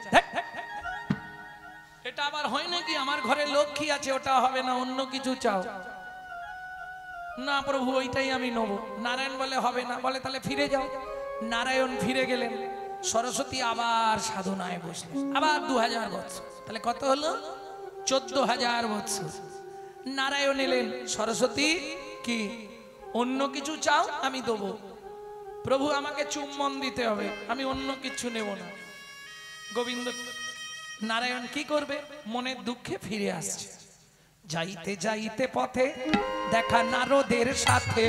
S1: এটা আবার হয় নাকি? আমার ঘরে লক্ষ্মী আছে, ওটা হবে না, অন্য কিছু চাও। না প্রভু ওইটাই আমি নেব। নারায়ণ বলে হবে না। বলে তাহলে ফিরে যাও। নারায়ণ ফিরে গেলেন, সরস্বতী আবার সাধনায় বসলেন। আবার 2000 বছর, তাহলে কত হলো? 14,000 বছর। নারায়ণ এলেন, সরস্বতী কি অন্য কিছু চাও? আমি দেবো। প্রভু আমাকে চুম্বন দিতে হবে, আমি অন্য কিছু নেব না। গোবিন্দ নারায়ণ কি করবে? মনের দুঃখে ফিরে আসছে। যাইতে যাইতে পথে দেখা নারদের সাথে,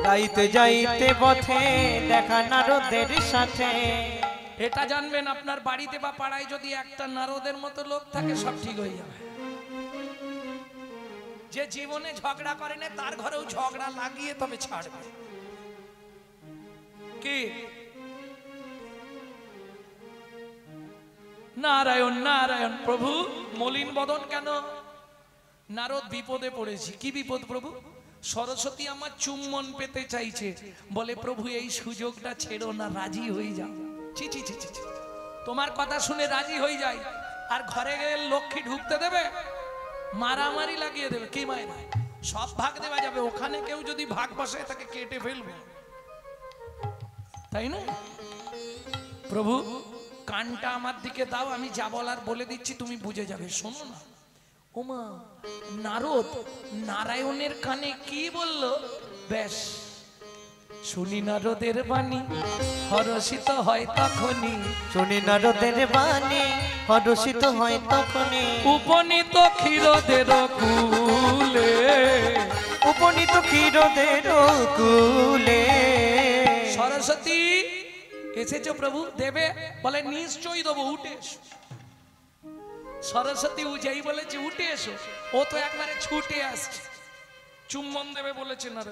S2: যাইতে যাইতে পথে দেখা নারদের সাথে।
S1: এটা জানবেন আপনার বাড়িতে বা পাড়ায় যদি একটা নারদের মতো লোক থাকে, সব ঠিক হয়ে যাবে। যে জীবনে ঝগড়া করে না, তার ঘরেও ঝগড়া লাগিয়ে তবে ছাড়বে। কি নারায়ণ নারায়ণ। প্রভু মলিন বদন কেন? নারদ বিপদে পড়েছি। কি বিপদ প্রভু? সরস্বতী আমার চুম্বন পেতে চাইছে। বলে প্রভু এই সুযোগটা ছেড়ো না, রাজি হয়ে যাও। ছি ছি ছি ছি ছি। তোমার কথা শুনে রাজি হয়ে যায়, আর ঘরে গেলে লক্ষ্মী ঢুকতে দেবে, মারামারি লাগিয়ে দেবে। কি মায়ের সব ভাগ দেওয়া যাবে, ওখানে কেউ যদি ভাগ বসে তাকে কেটে ফেলবে, তাই না? প্রভু কানটা আমার দিকে দাও, আমি যা বলার বলে দিচ্ছি, তুমি বুঝে যাবে। শোনো না। ওমা, নারদ নারায়ণের কানে কি বলল? বেশ, শুনি নারদের বাণী, হরষিত হয় তখনই।
S2: শুনি নারদের বাণী, হরষিত হয় তখনই।
S1: উপনীত ক্ষীরদের কুলে,
S2: উপনীত ক্ষীরদের কুলে।
S1: সরস্বতী এসেছো প্রভু, দেবে? বলে নিশ্চয়ই দেবো, উঠে এসো। সরস্বতী যেই বলেছে উঠে এসো, ও তো একবারে ছুটে আসছে। চুম্বন দেবে বলেছে না,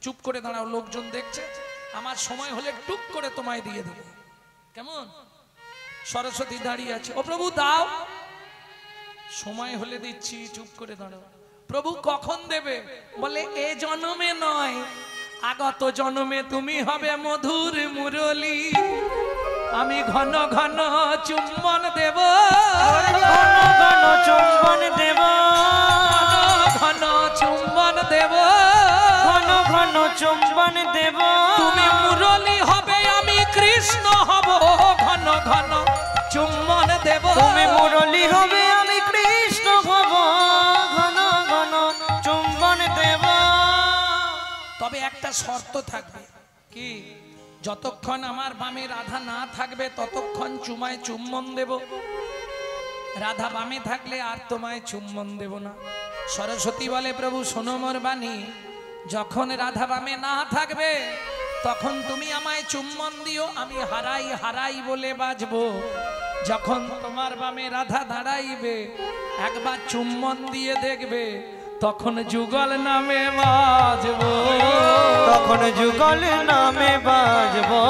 S1: চুপ করে দাঁড়াও, লোকজন দেখছে, আমার সময় হলে টুক করে তোমায় দিয়ে দেবো। কেমন? সরস্বতী দাঁড়িয়ে আছে। ও প্রভু দাও, সময় হলে দিচ্ছি, চুপ করে দাঁড়াও। প্রভু কখন দেবে? বলে এ জন্মে নয়, আগত জন্মে তুমি হবে মধুর মুরলী, আমি ঘন ঘন চুম্বন দেব,
S2: ঘন ঘন চুম্বন দেব,
S1: ঘন চুম্বন দেব,
S2: ঘন ঘন চুম্বন দেব।
S1: তুমি মুরলী হবে, আমি কৃষ্ণ হব, ঘন ঘন চুম্বন দেব।
S2: তুমি মুরলী হবে, আমি কৃষ্ণ হব, ঘন ঘন চুম্বন দেব।
S1: তবে একটা শর্ত থাকবে। কি? যতক্ষণ আমার বামে রাধা না থাকবে ততক্ষণ চুমায় চুম্বন দেব, রাধা বামে থাকলে আর তোমায় চুম্বন দেব না। সরস্বতী বলে প্রভু শোনো মোর বাণী, যখন রাধা বামে না থাকবে তখন তুমি আমায় চুম্বন দিও, আমি হারাই হারাই বলে বাজবো। যখন তোমার বামে রাধা দাঁড়াইবে, একবার চুম্বন দিয়ে দেখবে, তখন যুগল নামে বাজবো,
S2: তখন যুগল নামে বাজবো,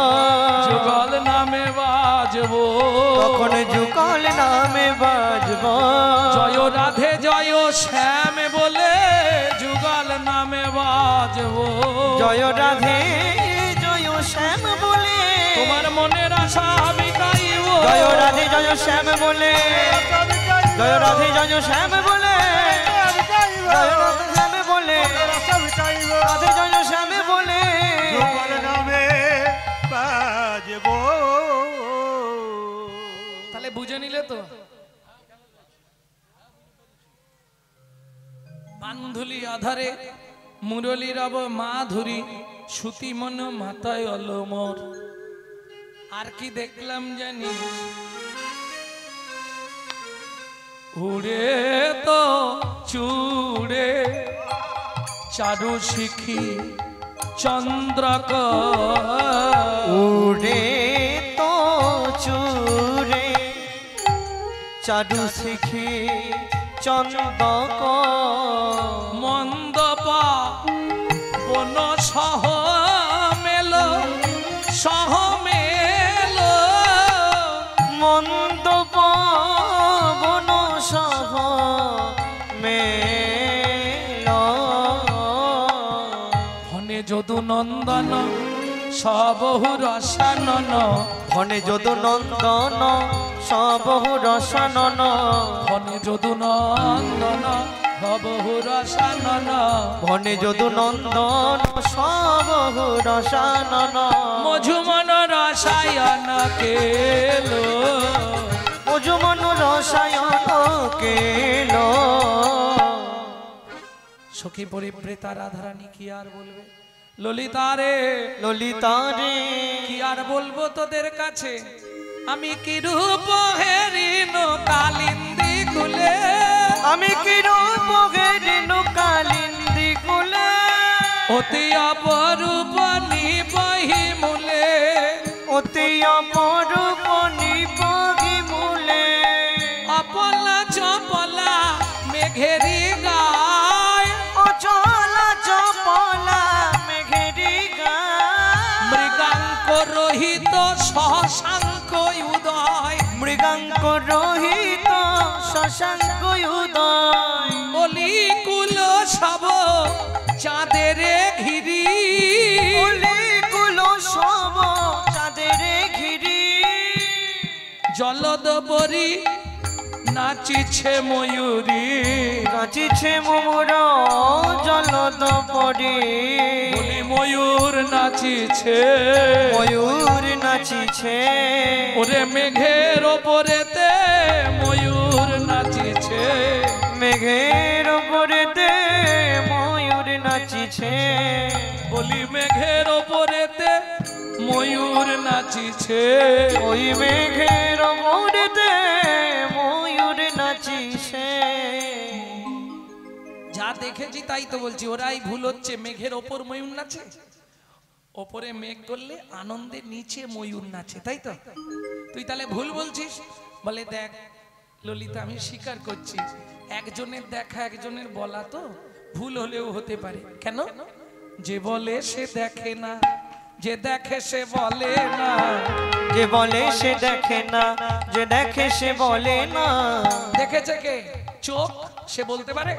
S1: যুগল নামে বাজবো,
S2: তখন যুগল নামে বাজবো।
S1: জয় রাধে জয় শ্যাম বলে যুগল নামে বাজবো,
S2: জয় রাধে জয় শ্যাম বলে
S1: তোমার মনের আশা মিটাইব,
S2: জয় রাধে জয় শ্যাম বলে, জয় রাধে জয় শ্যাম বলে, জয় রাধে শ্যাম বলে, রাধে জয় শ্যাম বলে।
S3: যুগল নামে বাজবো।
S1: তাহলে বুঝে নিলে তো? বান্ধুলি আধারে মুরলী রব মাধুরী, সুতি মন মাথায় অলমর। আর কি দেখলাম জানি? উড়ে তো চূড়ে চারু শিখি চন্দ্রক,
S2: উড়ে তো চূড়ে চারু শিখি চন্দক,
S1: মন্দপা বন সহ মেল, সহ মেল,
S2: মন্দ পবন সহ মেল।
S1: ধনে যদু নন্দন সবহু রসানন,
S2: ধনে যদু নন্দন সবহু রসানন,
S1: ধনে যদু নন্দন সবহু রসানন,
S2: ধনে যদু নন্দন সবহু রসানন।
S1: মধুমন রসায়ন কেলো,
S2: মধুমন রসায়ন কেলো।
S1: সখী পরিপ্রেতা রাধারানী কি আর বলবে? ললিতা রে,
S2: ললিতা রে,
S1: কি আর বলবো তোদের কাছে? আমি কি রূপ হেরিন কালিন্দি কুলে,
S2: আমি কি রূপ হেরিনু কালিন্দি কুলে,
S1: অতি অপরূপ নিবহি মূলে,
S2: অতি অপরূপ নিবহি মূলে।
S1: অপলা চপলা মেঘেরি গায়,
S2: অচলা চপলা মেঘেরি গায়,
S1: মৃগাঙ্ক রহিত শশাঙ্ক উদয়,
S2: মৃগাঙ্ক রহিত শশাঙ্ক উদয়।
S1: অলি কুল সব চাঁদের ঘিরি,
S2: অলি কুল সব চাঁদের ঘিরি,
S1: জলদবরী নাচিছে ময়ূরী
S2: নাচিছে মোর জলদ পরি
S1: বলি ময়ূর নাচিছে
S2: ময়ূর নাচিছে
S1: ওরে মেঘের ওপরেতে ময়ূর নাচিছে
S2: মেঘের উপরেতে ময়ূর নাচিছে
S1: বলি মেঘের ওপরেতে ময়ূর নাচিছে
S2: ওই মেঘের উপরেতে ময়ূর নাচিছে
S1: যা দেখেছি তাই তো বলছি ওরাই ভুল হচ্ছে মেঘের ওপর ময়ূর নাচে ওপরে মেঘ করলে আনন্দে নিচে ময়ূর নাচে তাই তো তুই তাহলে ভুল বলছিস বলে দেখ ললিতা আমি স্বীকার করছি একজনের দেখা একজনের বলা তো ভুল হলেও হতে পারে কেন যে বলে সে দেখে না যে দেখে সে বলে না
S2: যে বলে সে দেখে না যে দেখে সে বলে না
S1: দেখেছে কে চোখ সে বলতে পারে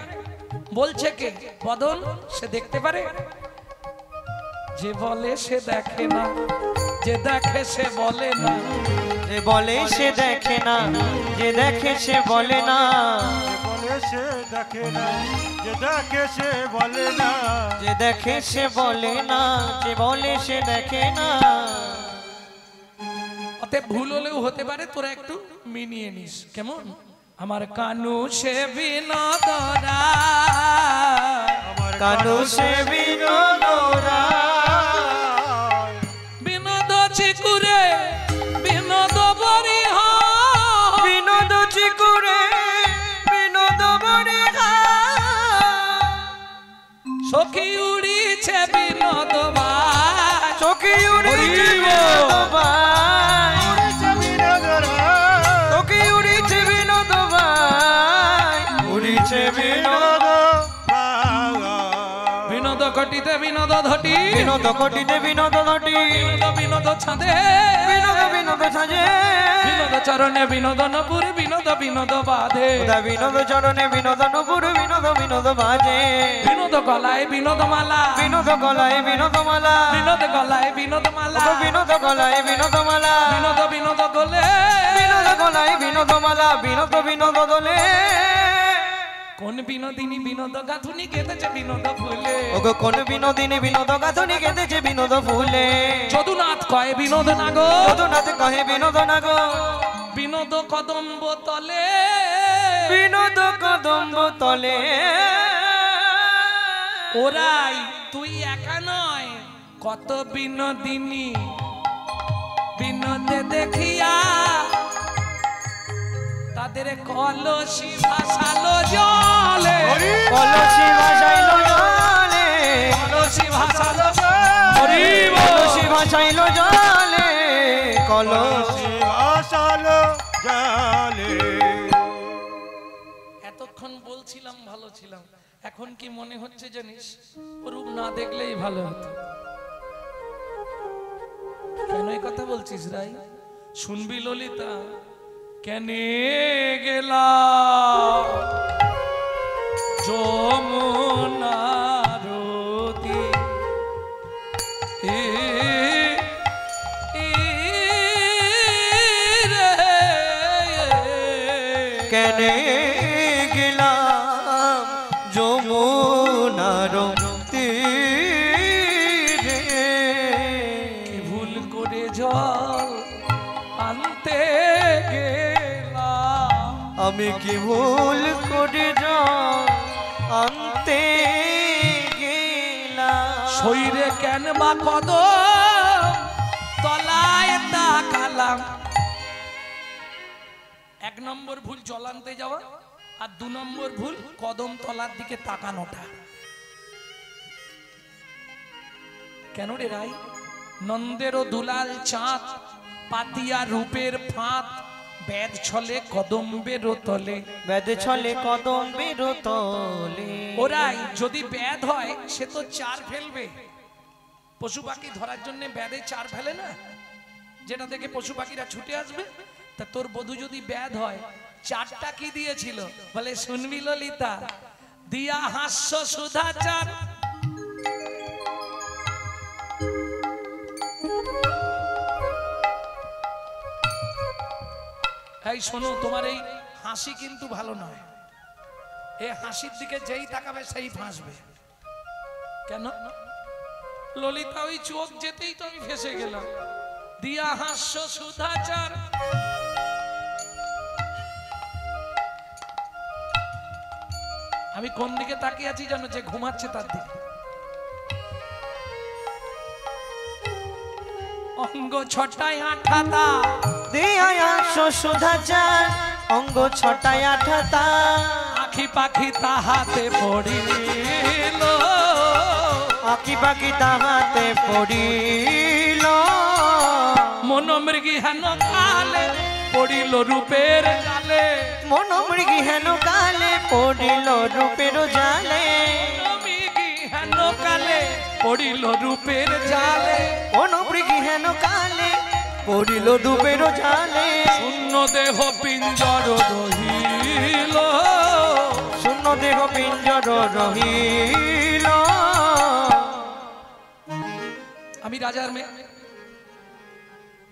S1: বলছে কে বদন সে দেখতে পারে যে বলে সে দেখে না যে দেখে সে বলে না
S2: যে বলে সে দেখে না যে দেখে সে বলে না
S3: বলে সে দেখে না যে দেখে সে বলে না
S2: যে দেখে সে বলে না যে বলে সে দেখে না
S1: অতএব ভুল হলেও হতে পারে তোরা একটু মিনিয়ে নিস কেমন আমার কানু সে বিনোদরা
S3: আমার
S2: কানু সে বিনোদরা
S1: বিনোদ চিকুরে বিনোদ বরিহ
S2: বিনোদ চিকুরে বিনোদ বরে
S1: সখী উড়িছে বিনোদ ভাই
S2: চোখে উড়িছে বিনোদ ভাই
S3: উড়িছে বিনোদরা
S2: চোখে উড়িছে বিনোদ ভাই উড়িছে বিনোদ
S1: বিনোদ ঘটিতে বিনোদ ধটি
S2: বিনোদ ঘটিতে বিনোদ ঘটি
S1: বিনোদ বিনোদ ছাদে
S2: বিনোদ বিনোদ সাজে
S1: বিনোদ চরণে বিনোদ নপুর বিনোদ বিনোদ বাধে
S2: বিনোদ চরণে বিনোদ নুপুর বিনোদ বিনোদ বাজে
S1: বিনোদ গলায় বিনোদ মালা
S2: বিনোদ গলায় বিনোদ মালা
S1: বিনোদ গলায় বিনোদ মালা
S2: বিনোদ গলায় বিনোদ মালা
S1: বিনোদ বিনোদ গলে
S2: বিনোদ গলায় বিনোদ মালা বিনোদ বিনোদ দোলে
S1: কোন বিনোদিনী বিনোদ গাথুনি কেঁদেছে বিনোদ ফুলে
S2: ওগো কোন বিনোদিনী বিনোদ গাথনি কেঁদেছে বিনোদ ফুলে
S1: যদুনাথ কয় বিনোদ নাগো
S2: যদুনাথ কহে বিনোদ নাগো
S1: বিনোদ কদম্ব তলে
S2: বিনোদ কদম্ব তলে
S1: ওরাই তুই একা নয় কত বিনোদিনী বিনোদে দেখিয়া তাদের কলসি ভাসালো জলে
S2: কলসি ভাসাইলো জলে
S1: কলসি ভাসালো
S2: কলসি ভাসাইলো জলে কলসি
S3: আসালো জালে
S1: এতক্ষণ বলছিলাম ভালো ছিলাম এখন কি মনে হচ্ছে জানিস রূপ না দেখলেই ভালো হতো কেন এই কথা বলছিস রাই শুনবি ললিতা কেনে গেলা যমুনার
S2: কেনে গেলাম যমুনার তীরে
S1: কি ভুল করে জল আনতে গেলাম
S2: আমি কি ভুল করে আনতে গেলাম
S1: শরীরে কেন বা কদ তলায় তাকালাম এক নম্বর ভুল জল আনতে যাওয়া আর দু নম্বর ভুল কদম তলার দিকে তাকানোটা কেন রে রাই নন্দেরও দুলাল চাঁদ পাতিয়া রূপের ফাঁদ বেদ ছলে কদম্বের তলে
S2: বেদ ছলে কদম্বের তলে
S1: ওরাই যদি বেদ হয় সে তো চার ফেলবে পশু পাখি ধরার জন্য বেদে চার ফেলে না যেটা থেকে পশু পাখিরা ছুটে আসবে তা তোর বধূ যদি বেদ হয় চারটা কি দিয়েছিল বলে শুনবি ললিতা দিয়া হাস্য সুধা চার এই শোনো, তোমার এই হাসি কিন্তু ভালো নয়। এই হাসির দিকে যেই তাকাবে সেই ফাঁসবে। কেন? ললিতা ওই চোখ যেতেই তো আমি ফেসে গেলাম। দিয়া হাস্য সুধাচার, আমি কোন দিকে তাকিয়ে আছি জানো? যে ঘুমাচ্ছে তার দিকে। অঙ্গ ছটায় আঠাতা,
S2: দিয়া হাস্য সুধাচার, অঙ্গ ছটায় আঠাতা,
S1: আখি পাখি তাহাতে পড়িল,
S2: আঁকি পাখি তাহাতে পড়িল,
S1: মনোমৃগী হেন কালে পড়িল রূপের জালে,
S2: মনোমৃগী হেন কালে পড়িল রূপের জালে,
S1: মনোমৃগী হেন কালে পড়িল রূপের জালে,
S2: মনোমৃগী হেন কালে পড়িল রূপের জালে,
S1: শূন্য দেহ পিঞ্জর রহিল,
S2: শূন্য দেহ পিঞ্জর রহিল।
S1: আমি রাজার মেয়ে,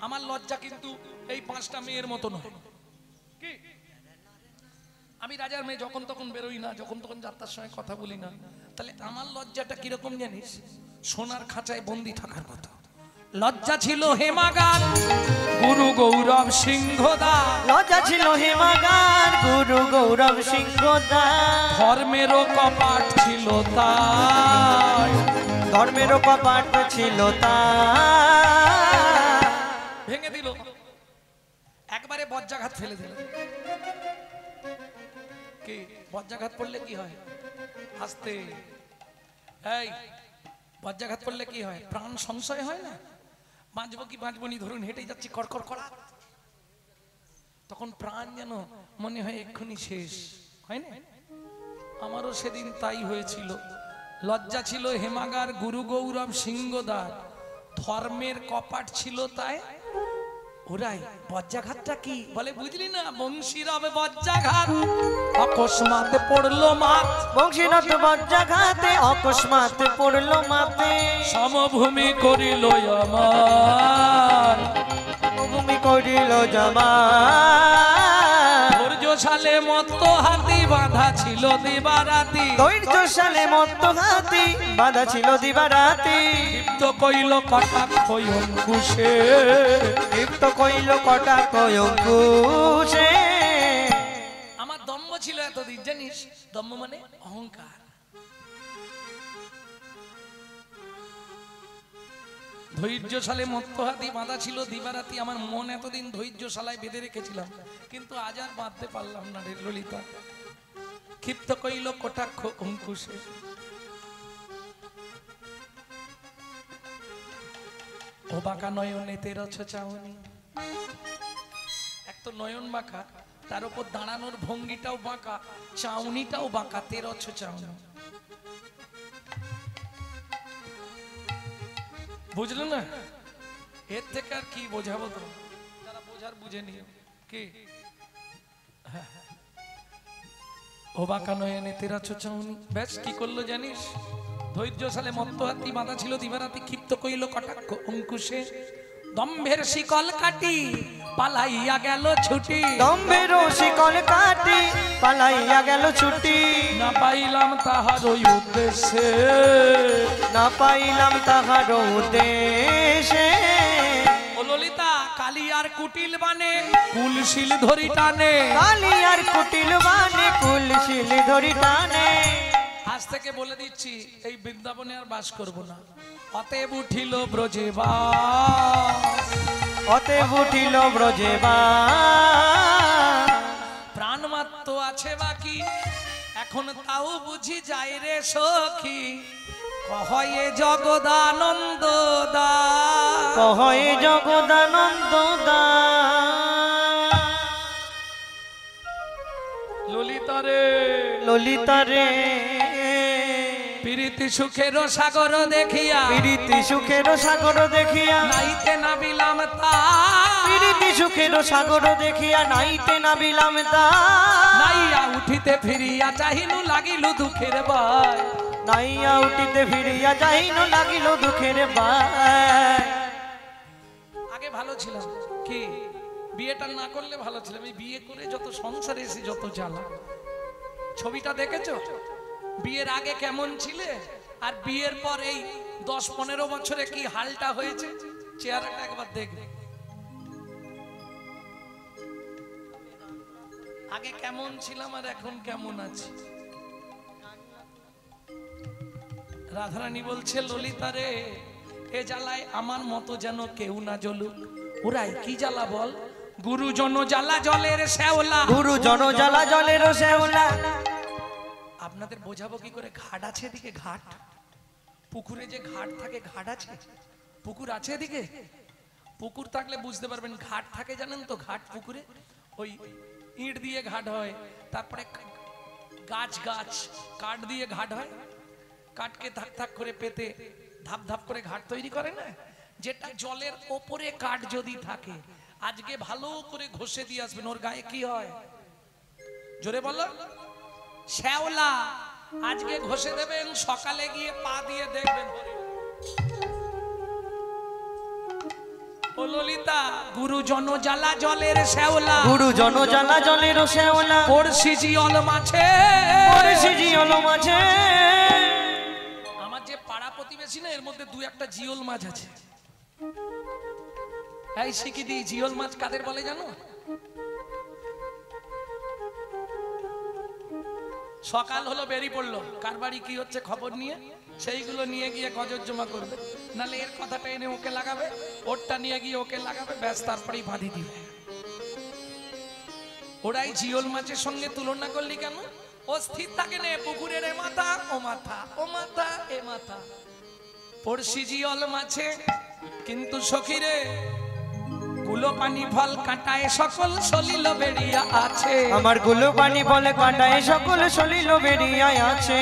S1: আমার লজ্জা কিন্তু এই 5টা মেয়ের মতো নয়। কি? আমি রাজার মেয়ে, যখন তখন বেরোই না, যখন তখন যাত্রার সময় কথা বলি না। তাহলে আমার লজ্জাটা কিরকম জানিস? সোনার খাঁচায় বন্দি থাকার মতো লজ্জা ছিল হেমাগার গুরু গৌরব সিংহদা,
S2: লজ্জা ছিল হেমাগার গুরু গৌরব সিংহদা,
S1: ধর্মেরও কপাট ছিল তাই,
S2: ধর্মেরও কপাট ছিল তা,
S1: ভেঙে দিল একবারে, বজ্রাঘাত ফেলে দিল। কি বজ্রাঘাত পড়লে কি হয়? আস্তে, এই বজ্রাঘাত পড়লে কি হয়? প্রাণ সংশয় হয় না? বাঁচবো কি বাঁচবো নি, ধরুন হেঁটে যাচ্ছি কড়কর করা, তখন প্রাণ যেন মনে হয় এক্ষুনি শেষ, হয় না? আমারও সেদিন তাই হয়েছিল। লজ্জা ছিল হেমাগার গুরু গৌরব সিংহদার, ধর্মের কপাট ছিল তাই। ওরাই বজ্রাঘাতটা কি বলে বুঝলি না? বংশীরবে বজ্রাঘাত অকস্মাৎ পড়লো মাত,
S2: বংশীনাথ বজ্রাঘাতে অকস্মাৎ পড়লো মাতে,
S1: সমভূমি করিল আমার,
S2: ভূমি করিল জমা,
S1: ধৈর্যশালে মত্ত হাতি বাঁধা ছিল দিবারাতি,
S2: ধৈর্যশালে মত্ত হাতি বাঁধা ছিল দিবারাতি,
S1: দীপ্ত কইল কটাক্ষ অঙ্কুশে,
S2: দীপ্ত কইল কটাক্ষ অঙ্কুশে।
S1: আমার দম্ভ ছিল এতদিন, জানিস? দম্ভ মানে অহংকার। ধৈর্যশালে মত্ত হাতি বাঁধা ছিল দিবারাতি, আমার মন এতদিন ধৈর্যশালায় বেঁধে রেখেছিলাম, কিন্তু আজ আর বাঁধতে পারলাম না রে ললিতা। ক্ষিপ্ত কইল কটাক্ষ অঙ্কুশে, ও বাঁকা নয়নে তেরছ চাউনি, এক তো নয়ন বাঁকা, তার উপর দাঁড়ানোর ভঙ্গিটাও বাঁকা, চাউনিটাও বাঁকা, তেরছ চাউনি। বুঝলো না? এর থেকে আর কি বোঝাবো? তো যারা বোঝার বুঝে নিও। কি ও বাঁকা নয়নে তেরছ চাউনি, ব্যাস কি করলো জানিস? ধৈর্যশালে মত্ত হাতি বাঁধা ছিল দিবারাতি, ক্ষিপ্ত কইল কটাক্ষ অঙ্কুশে, দম্ভের শিকল কাটি পালাইয়া গেল ছুটি,
S2: দম্ভের শিকল কাটি পালাইয়া গেল ছুটি,
S1: না পাইলাম তাহার ওই উদ্দেশ্যে,
S2: না পাইলাম তাহার উদ্দেশ্যে।
S1: ও ললিতা, কালিয়ার কুটিল বানে কুলশীল ধরি টানে,
S2: কালিয়ার কুটিল বানে কুলশীল ধরি টানে,
S1: আজ থেকে বলে দিচ্ছি এই বৃন্দাবনে আর বাস করব না। অতএব উঠিল ব্রজে বাস,
S2: অতএব উঠিল ব্রজে বাস,
S1: প্রাণ মাত্র আছে বাকি এখন তাও বুঝি যায় রে সখী, কহয়ে জগদানন্দ দা,
S2: কহয়ে জগদানন্দ দা।
S1: ললিতা রে,
S2: ললিতা রে,
S1: প্রীতি সুখের সাগর দেখিয়া,
S2: প্রীতি সুখের সাগর দেখিয়া,
S1: নাইতে নাবিলাম তা,
S2: প্রীতি সুখের সাগর দেখিয়া নাইতে নাবিলাম তা,
S1: নাইয়া উঠিতে ফিরিয়া চাহিনু লাগিল দুঃখের বাই,
S2: নাইয়া উঠিতে ফিরিয়া যাইন লাগিল দুঃখের বাই।
S1: আগে ভালো ছিলাম, কি বিয়েটা না করলে ভালো ছিল, আমি বিয়ে করে যত সংসারে এসে যত জ্বালা। ছবিটা দেখেছো? বিয়ের আগে কেমন ছিলে আর বিয়ের পর এই 10-15 বছরে কি হালটা হয়েছে, চেহারাটা একবার দেখবে। আগে কেমন ছিলাম আর এখন কেমন আছি। রাধারানী বলছে, ললিতা রে, এ জ্বালায় আমার মতো যেন কেউ না জ্বলুক। ওরাই কি জ্বালা বল? গুরুজন জ্বালা জলের শ্যাওলা,
S2: গুরুজন জ্বালা জলের শ্যাওলা।
S1: আপনাদের বোঝাবো কি করে? ঘাট আছে এদিকে, ঘাট, পুকুরে যে ঘাট থাকে, ঘাট আছে, পুকুর আছে এদিকে। পুকুর থাকলে বুঝতে পারবেন। ঘাট থাকে জানেন তো? ঘাট পুকুরে ওই ইট দিয়ে ঘাট হয়, তারপরে গাছ গাছ কাঠ দিয়ে ঘাট হয়, কাঠকে থাক থাক করে পেতে ধাপ ধাপ করে ঘাট তৈরি করে না। যেটা জলের ওপরে কাঠ যদি থাকে, আজকে ভালো করে ঘষে দিয়ে আসবেন, ওর গায়ে কি হয়? জোরে বলো। শ্যাওলা। আজকে ঘষে দেবেন, সকালে গিয়ে পা দিয়ে দেখবেন। ও ললিতা, গুরুজন জ্বালা জলের শ্যাওলা,
S2: গুরুজন জ্বালা জলের শ্যাওলা।
S1: পড়শি জিয়ল মাছে,
S2: পড়শি জিয়ল মাছে।
S1: আমার যে পাড়া প্রতিবেশী না, এর মধ্যে 2-1টা জিওল মাছ আছে। এই শিখি দি, জিওল মাছ কাদের বলে জানো? সকাল হলো, বেরিয়ে পড়লো, কার বাড়ি কি হচ্ছে খবর নিয়ে, সেইগুলো নিয়ে গিয়ে গজর জমা করবে। নালে এর কথাটা এনে ওকে লাগাবে, ওরটা নিয়ে গিয়ে ওকে লাগাবে, ব্যাস, তারপরেই বাঁধি দিবে। ওরাই জিওল মাছের সঙ্গে তুলনা করলি কেন? ও স্থির থাকে নে, পুকুরের এ মাথা ও মাথা, ও মাথা এ মাথা। পড়শি জিওল মাছে কিন্তু সখীরে, গুলো পানি ফল কাটায় সকল সলিল বেরিয়া আছে।
S2: আমার গুলো পানি ফল কাটায় সকল সলিল বেরিয়া আছে।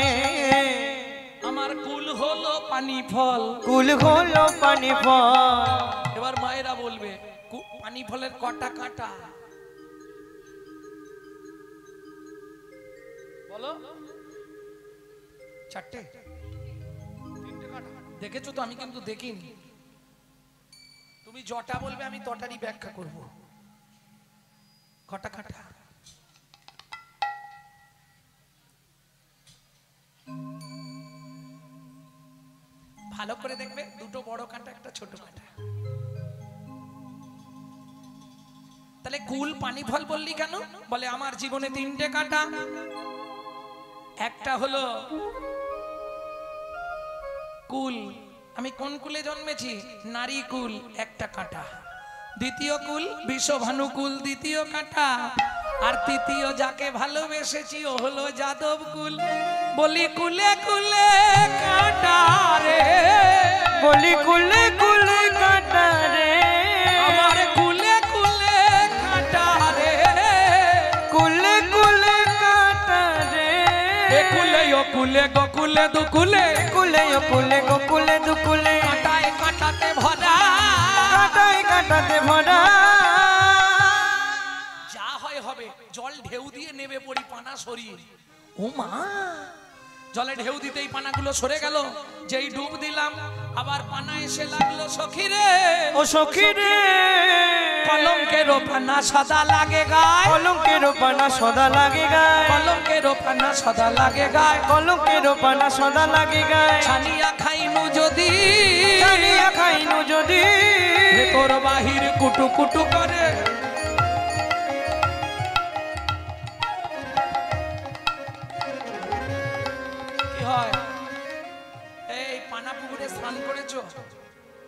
S1: আমার কুল হলো পানি ফল,
S2: কুল হলো পানি ফল।
S1: এবার মায়েরা বলবে, পানি ফলের কটা কাটা বলো? 4টে, 3টে কাটা। দেখেছো তো? আমি কিন্তু দেখিনি। তুমি জটা বলবে, আমি তটারই ব্যাখ্যা করব। কটা কাটা? ভালো করে দেখবে, 2টো বড় কাঁটা, একটা ছোট কাঁটা। তাহলে কুল পানি ফল বললি কেন? বলে আমার জীবনে 3টে কাঁটা। একটা হলো কুল, আমি কোন কুলে জন্মেছি? নারী কুল, একটা কাঁটা। দ্বিতীয় কুল বিষভানুকুল, দ্বিতীয় কাঁটা। আর তৃতীয় যাকে ভালোবেসেছি ও হলো যাদব কুল। বলি কুলে কুলে কাঁটা রে,
S2: বলি কুলে কুলে কাঁটা রে,
S1: আমার কুলে কুলে কাঁটা রে,
S2: কুলে কুলে কাঁটা রে।
S1: এ কুলে ও কুলে গোকুলে দুকুলে,
S2: কুলে ও কুলে গোকুলে দুকুলে,
S1: কাঁটায় কাঁটাতে ভরা,
S2: কাঁটায় কাঁটাতে ভরা।
S1: যা হয় হবে। জল ঢেউ দিয়ে নেবে পড়ি, পানা সরিয়ে। ও মা, জলে ঢেউ দিতেই পানাগুলো সরে গেল। যেই ডুব দিলাম, আবার পানা এসে লাগলো সখী রে।
S2: ও সখী রে,
S1: কলঙ্কের পানা সদা লাগে গায়,
S2: কলঙ্কের পানা সদা লাগে গায়,
S1: কলঙ্কের পানা সদা লাগে গায়,
S2: কলঙ্কের পানা সদা লাগে গায়।
S1: ছানিয়া খাইনু যদি,
S2: ছানিয়া খাইনু যদি,
S1: ভেতর বাহির কুটু কুটু করে। কি হয়? এই পানা পুকুরে স্নান করেছো?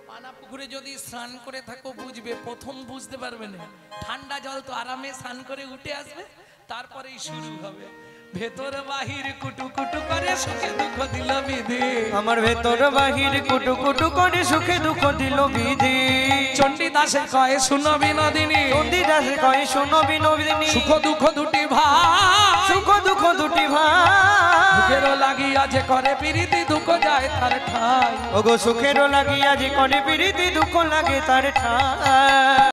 S1: পানা পুকুরে যদি স্নান করে থাকো বুঝবে, প্রথম বুঝতে পারবে না। ঠান্ডা জল তো আরামে স্নান করে উঠে আসবে, তারপরেই শুরু হবে। ভেতর বাহির কুটু কুটু করে সুখে দুঃখ দিল বিধি,
S2: আমার ভেতর বাহির কুটু কুটু করে সুখে দুঃখ দিল বিধি।
S1: চণ্ডীদাসে কয় শুনো বিনোদিনী,
S2: চণ্ডীদাসে কয় শুনো বিনোদিনী,
S1: সুখ দুঃখ দুটি ভাই,
S2: সুখ দুঃখ দুটি ভাই।
S1: দুঃখেরও লাগিয়া যে করে প্রীতি, দুঃখ যায় তার ঠাই।
S2: ওগো সুখেরও লাগিয়া যে করে প্রীতি, দুঃখ লাগে তার ঠাই।